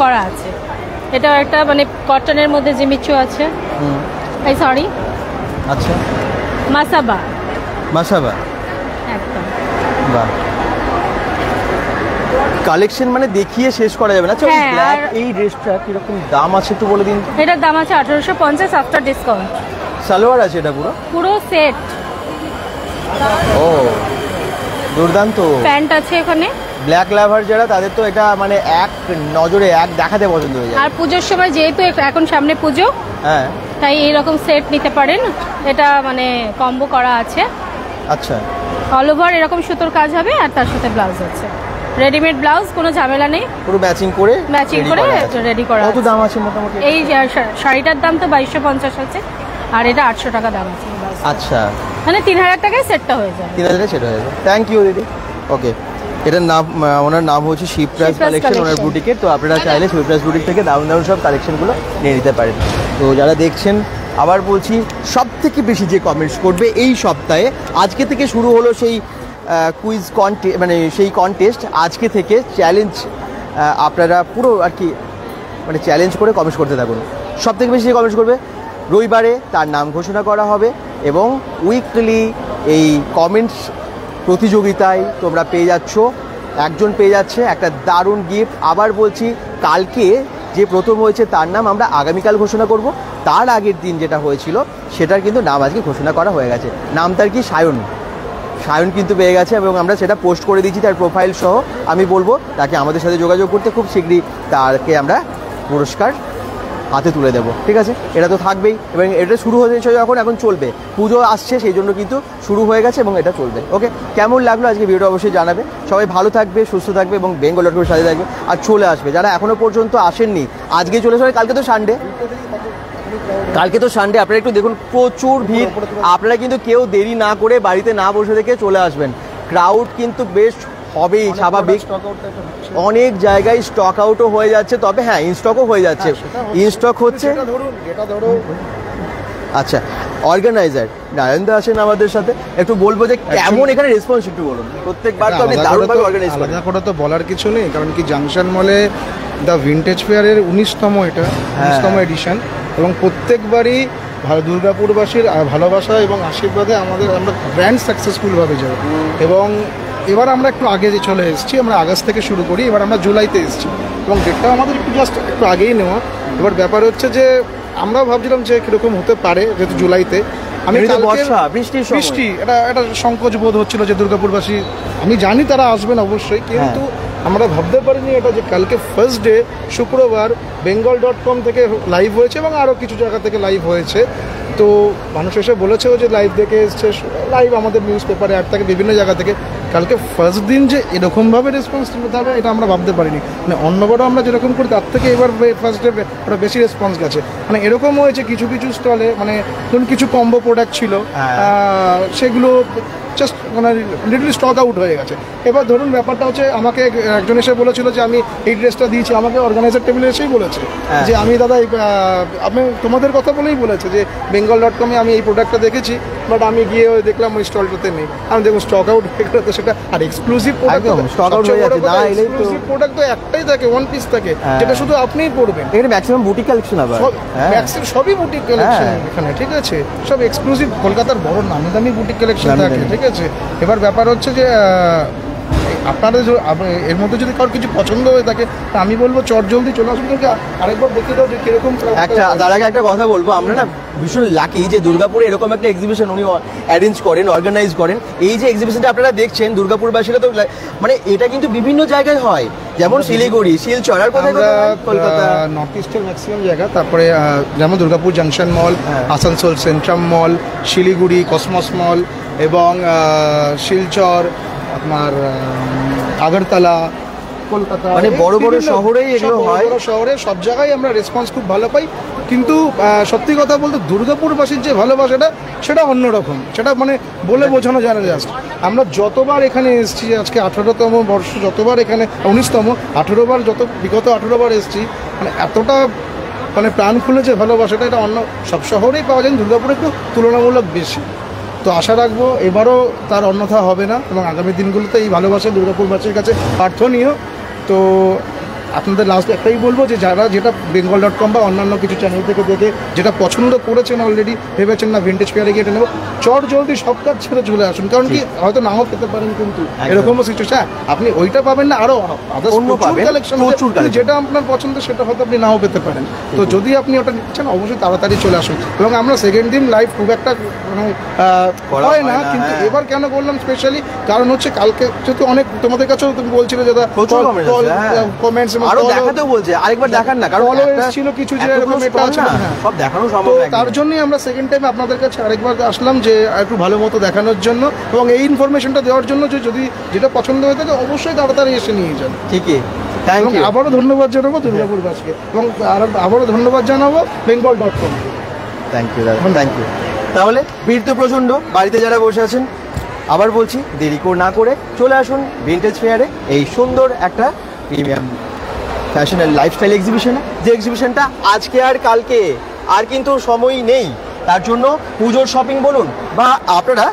করা আছে। এটাও একটা মানে কটনের মধ্যে জিমিচু আছে। এই সরি, আচ্ছা, মাসাবা মাসাবা, একদম। বাহ, কালেকশন মানে দেখিয়ে শেষ করা যাবে না। আচ্ছা, হ্যাঁ, ব্ল্যাক আর- এই ড্রেসটা কিরকম দাম আছে একটু বলে দিন। এটার দাম আছে 1850 আফটার ডিসকাউন্ট। সালোয়ার আছে এটা পুরো? পুরো সেট। ও দুর্দান্ত। প্যান্ট আছে এখানে। ব্ল্যাক লাভার যারা তাদের তো এটা মানে এক নজরে এক দেখাতে পছন্দ হয়ে যায়। আর পুজোর সময় যেহেতু এখন সামনে পুজো, হ্যাঁ, তাই এইরকম সেট নিতে পারেন। এটা মানে কম্বো করা আছে। আচ্ছা, অল ওভার এরকম সুতোর কাজ হবে আর তার সাথে ব্লাউজ আছে, রেডিমেড ব্লাউজ, কোনো ঝামেলা নেই। পুরো ম্যাচিং করে ম্যাচিং করে রেডি করা কত আছে। দাম আছে মোটামুটি? এই শাড়িটার দাম তো 2250 আছে, আর এটা 800 টাকা দাম আছে। আচ্ছা, মানে 3000 টাকায় সেটটা হয়ে যাবে। 3000 সেটা হয়ে যাবে। থ্যাংক ইউ দিদি। ওকে, এটার নাম, ওনার নাম হচ্ছে শিবরাজ কালেকশন, ওনার বুটিকের। তো আপনারা চাইলে শিবরাজ বুটিক থেকে দারুণ দারুণ সব কালেকশনগুলো নিয়ে নিতে পারেন। তো যারা দেখছেন, আবার বলছি, সব থেকে বেশি যে কমেন্টস করবে এই সপ্তাহে, আজকে থেকে শুরু হলো সেই কুইজ কন্টেস্ট, মানে সেই কন্টেস্ট আজকে থেকে চ্যালেঞ্জ, আপনারা পুরো আর কি মানে চ্যালেঞ্জ করে কমেন্টস করতে থাকুন। সব থেকে বেশি যে কমেন্টস করবে রবিবারে তার নাম ঘোষণা করা হবে, এবং উইকলি এই কমেন্টস প্রতিযোগিতায় তোমরা পেয়ে যাচ্ছ, একজন পেয়ে যাচ্ছে একটা দারুণ গিফট। আবার বলছি, কালকে যে প্রথম হয়েছে তার নাম আমরা আগামীকাল ঘোষণা করব। তার আগের দিন যেটা হয়েছিল সেটার কিন্তু নাম আজকে ঘোষণা করা হয়ে গেছে। নাম তার কি? সায়ন। সায়ন কিন্তু পেয়ে গেছে, এবং আমরা সেটা পোস্ট করে দিয়েছি তার প্রোফাইল সহ। আমি বলবো তাকে আমাদের সাথে যোগাযোগ করতে, খুব শীঘ্রই তাকে আমরা পুরস্কার হাতে তুলে দেবো। ঠিক আছে, এটা তো থাকবেই, এবং এটা শুরু হয়েছে এখন চলবে। পুজো আসছে, সেই জন্য কিন্তু শুরু হয়ে গেছে এবং এটা চলবে। ওকে, কেমন লাগলো আজকে ভিডিওটা অবশ্যই জানাবে। সবাই ভালো থাকবে, সুস্থ থাকবে, এবং বেঙ্গল.com সাথে থাকবে। আর চলে আসবে যারা এখনও পর্যন্ত আসেননি, আজকে চলে আসবে। কালকে তো সানডে, আপনারা একটু দেখুন, প্রচুর ভিড়। আপনারা কিন্তু কেউ দেরি না করে বাড়িতে না বসে থেকে চলে আসবেন। ক্রাউড কিন্তু বেশ হবেই, স্বাভাবিক। অনেক জায়গায় স্টক আউটও হয়ে যাচ্ছে, তবে হ্যাঁ ইনস্টকও হয়ে যাচ্ছে। ইনস্টক হচ্ছে। আচ্ছা, অর্গানাইজার নারায়ণদা আসেন আমাদের সাথে, একটু বলবো যে কেমন এখানে রেসপন্স একটু বলুন। প্রত্যেকবার তো আপনি দারুণভাবে অর্গানাইজ করেন। আলাদা করে তো বলার কিছু নেই, কারণ কি জাংশন মলে দ্য ভিন্টেজ ফেয়ারের 19তম এটা 19তম এডিশন, এবং প্রত্যেকবারই দুর্গাপুরবাসীর ভালোবাসা এবং আশীর্বাদে আমরা গ্র্যান্ড সাকসেসফুলভাবে যাই। এবং এবার আমরা একটু আগে যে চলে এসেছি, আমরা আগস্ট থেকে শুরু করি, এবার আমরা জুলাইতে এসেছি, এবং ডেটটাও আমাদের একটু আগেই নেওয়া। এবার ব্যাপার হচ্ছে যে আমরাও ভাবছিলাম যে কীরকম হতে পারে, যেহেতু জুলাইতে আমি বৃষ্টি এটা সংকোচ বোধ হচ্ছিল যে দুর্গাপুরবাসী, আমি জানি তারা আসবেন অবশ্যই, কিন্তু আমরা ভাবতে পারিনি এটা যে কালকে ফার্স্ট ডে শুক্রবার bengal.com থেকে লাইভ হয়েছে, এবং আরও কিছু জায়গা থেকে লাইভ হয়েছে। তো মানুষ এসে বলেছেও যে লাইভ দেখে এসছে, লাইভ আমাদের নিউজ পেপারে অ্যাড থাকে বিভিন্ন জায়গা থেকে। কালকে ফার্স্ট দিন যে এরকমভাবে রেসপন্স হবে এটা আমরা ভাবতে পারিনি। মানে অন্যবারও আমরা যেরকম করি তার থেকে এবার ফার্স্ট ডে ওটা বেশি রেসপন্স গেছে। মানে এরকম হয়েছে কিছু কিছু স্টলে, মানে ধরুন কিছু কম্বো প্রোডাক্ট ছিল, সেগুলো জাস্ট মানে লিটলি স্টক আউট হয়ে গেছে। এবার ধরুন ব্যাপারটা হচ্ছে, আমাকে একজন এসে বলেছিল যে আমি এই ড্রেসটা দিয়েছি, আমাকে অর্গানাইজার টেবিলে এসেই বলেছে যে আমি দাদা আপনি তোমাদের কথা বলেই বলেছে যে bengal.com-এ আমি এই প্রোডাক্টটা দেখেছি, বাট আমি গিয়ে দেখলাম ওই স্টলটাতে নেই। আমি দেখুন স্টক আউট হয়ে গেলে তো সেটা, আর এক্সক্লুসিভ প্রোডাক্ট তো একটাই থাকে, ওয়ান পিস থাকে, যেটা শুধু আপনিই পড়বেন। এখানে ম্যাক্সিমাম বুটিক কালেকশন, আবার ম্যাক্সিমাম সবই বুটিক কালেকশন এখানে, ঠিক আছে, সব এক্সক্লুসিভ কলকাতার বড় নামি দামি বুটিক কালেকশন থাকে, ঠিক আছে। এবার ব্যাপার হচ্ছে যে আপনাদের এর মধ্যে যদি কারোর কিছু পছন্দ হয়ে থাকে, তা আমি বলবো চট জলদি চলে আসুন, কিন্তু আরেকবার দেখে দাও যে কিরকম। তার আগে একটা কথা বলবো, আমরা না ভীষণ লাকি যে দুর্গাপুরে এরকম একটা এক্সিবিশন উনি অ্যারেঞ্জ করেন, অর্গানাইজ করেন। এই যে এক্সিবিশনটা আপনারা দেখছেন, দুর্গাপুরবাসীরা তো মানে এটা কিন্তু বিভিন্ন জায়গায় হয়, যেমন শিলিগুড়ি, শিলচর, আর কোথায় কলকাতা নর্থ ইস্টের ম্যাক্সিমাম জায়গা। তারপরে যেমন Durgapur junction mall, Asansol Centrum mall, Siliguri Cosmos mall, এবং শিলচর, আপনার আগরতলা, কলকাতা, মানে বড় বড় শহরেই এগুলো হয়। শহরে সব জায়গায় আমরা রেসপন্স খুব ভালো পাই। কিন্তু সত্যি কথা বলতে দুর্গাপুরবাসীর যে ভালোবাসাটা সেটা অন্যরকম, সেটা মানে বলে বোঝানো যায় না। জাস্ট আমরা যতবার এখানে এসেছি, আজকে 18তম বর্ষ, যতবার এখানে 19তম, 18 বার, বিগত 18 বার এসেছি, মানে এতটা মানে প্রাণ খুলেছে ভালোবাসাটা, এটা অন্য সব শহরেই পাওয়া যায়, দুর্গাপুরে একটু তুলনামূলক বেশি। তো আশা রাখবো এবারও তার অন্যথা হবে না, এবং আগামী দিনগুলোতে এই ভালোবাসা দুর্গাপুরবাসীর কাছে প্রার্থনীয়। তো আপনাদের লাস্ট একটাই বলবো যে যারা যেটা bengal.com বা অন্যান্য কিছু চ্যানেল থেকে দেখে যেটা পছন্দ করেছেন অলরেডি, ভেবেছেন না ভিন্টেজ ফেয়ারে গিয়ে এটা নেবো, চট জলদি সব কাজ ছেড়ে চলে আসুন। কারণ কি হয়তো নাও পেতে পারেন, কিন্তু এরকমও সিচুয়েশন আপনি ওইটা পাবেন না, আরো অন্য পাবেন, কালেকশন প্রচুর collection। যেটা আপনার পছন্দ সেটা হয়তো আপনি নাও পেতে পারেন। তো যদি আপনি ওটা নিচ্ছেন অবশ্যই তাড়াতাড়ি চলে আসুন। এবং আমরা সেকেন্ড দিন লাইভ খুব একটা মানে হয় না, কিন্তু এবার কেন বললাম স্পেশালি কারণ হচ্ছে কালকে যেহেতু অনেক তোমাদের কাছেও তুমি বলছিলে যেটা কমেন্টস আরো দেখাতেও বলছে আরেকবার দেখান না, কারণ ছিল কিছু যে এরকম এটা আছে না, সব দেখানো তো সম্ভব না। তার জন্যই আমরা সেকেন্ড টাইম আপনাদের কাছে আরেকবার আসলাম যে একটু ভালো মতো দেখানোর জন্য এবং এই ইনফরমেশনটা দেওয়ার জন্য যে যদি যেটা পছন্দ হয়ে থাকে অবশ্যই তাড়াতাড়ি এসে নিয়ে যান। ঠিকই, থ্যাংক এবং ইউ। আবারও ধন্যবাদ জানাবো দুর্গাপুরবাসীকে এবং আবারও ধন্যবাদ জানাবো bengal.com। থ্যাংক ইউ দাদা, থ্যাংক ইউ। তাহলে ভিড় তো প্রচণ্ড, বাড়িতে যারা বসে আছেন আবার বলছি দেরি না করে চলে আসুন ভিন্টেজ ফেয়ারে, এই সুন্দর একটা প্রিমিয়াম ফ্যাশন অ্যান্ড লাইফস্টাইল এক্সিবিশনে, যে এক্সিবিশনটা আজকে আর কালকে আর কিন্তু সময় নেই। তার জন্য পুজোর শপিং বলুন বা আপনারা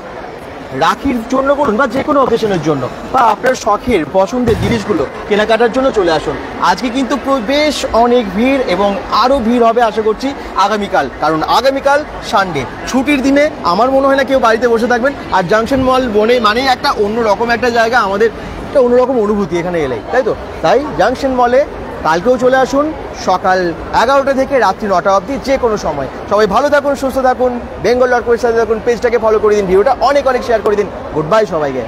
রাখির জন্য বলুন বা যে কোনো অকেশনের জন্য বা আপনার শখের পছন্দের জিনিসগুলো কেনাকাটার জন্য চলে আসুন। আজকে কিন্তু বেশ অনেক ভিড় এবং আরও ভিড় হবে আশা করছি আগামীকাল, কারণ আগামীকাল সানডে ছুটির দিনে আমার মনে হয় না কেউ বাড়িতে বসে থাকবেন। আর জাংশন মল মানে একটা অন্যরকম একটা জায়গা, আমাদের একটা অন্যরকম অনুভূতি এখানে এলেই, তাই তো? তাই জাংশন মলে কালকেও চলে আসুন সকাল 11টা থেকে রাত্রি 9টা অবধি, যে কোনো সময়। সবাই ভালো থাকুন, সুস্থ থাকুন, bengal.com এর সাথে থাকুন, পেজটাকে ফলো করে দিন, ভিডিওটা অনেক শেয়ার করে দিন। গুড বাই সবাইকে।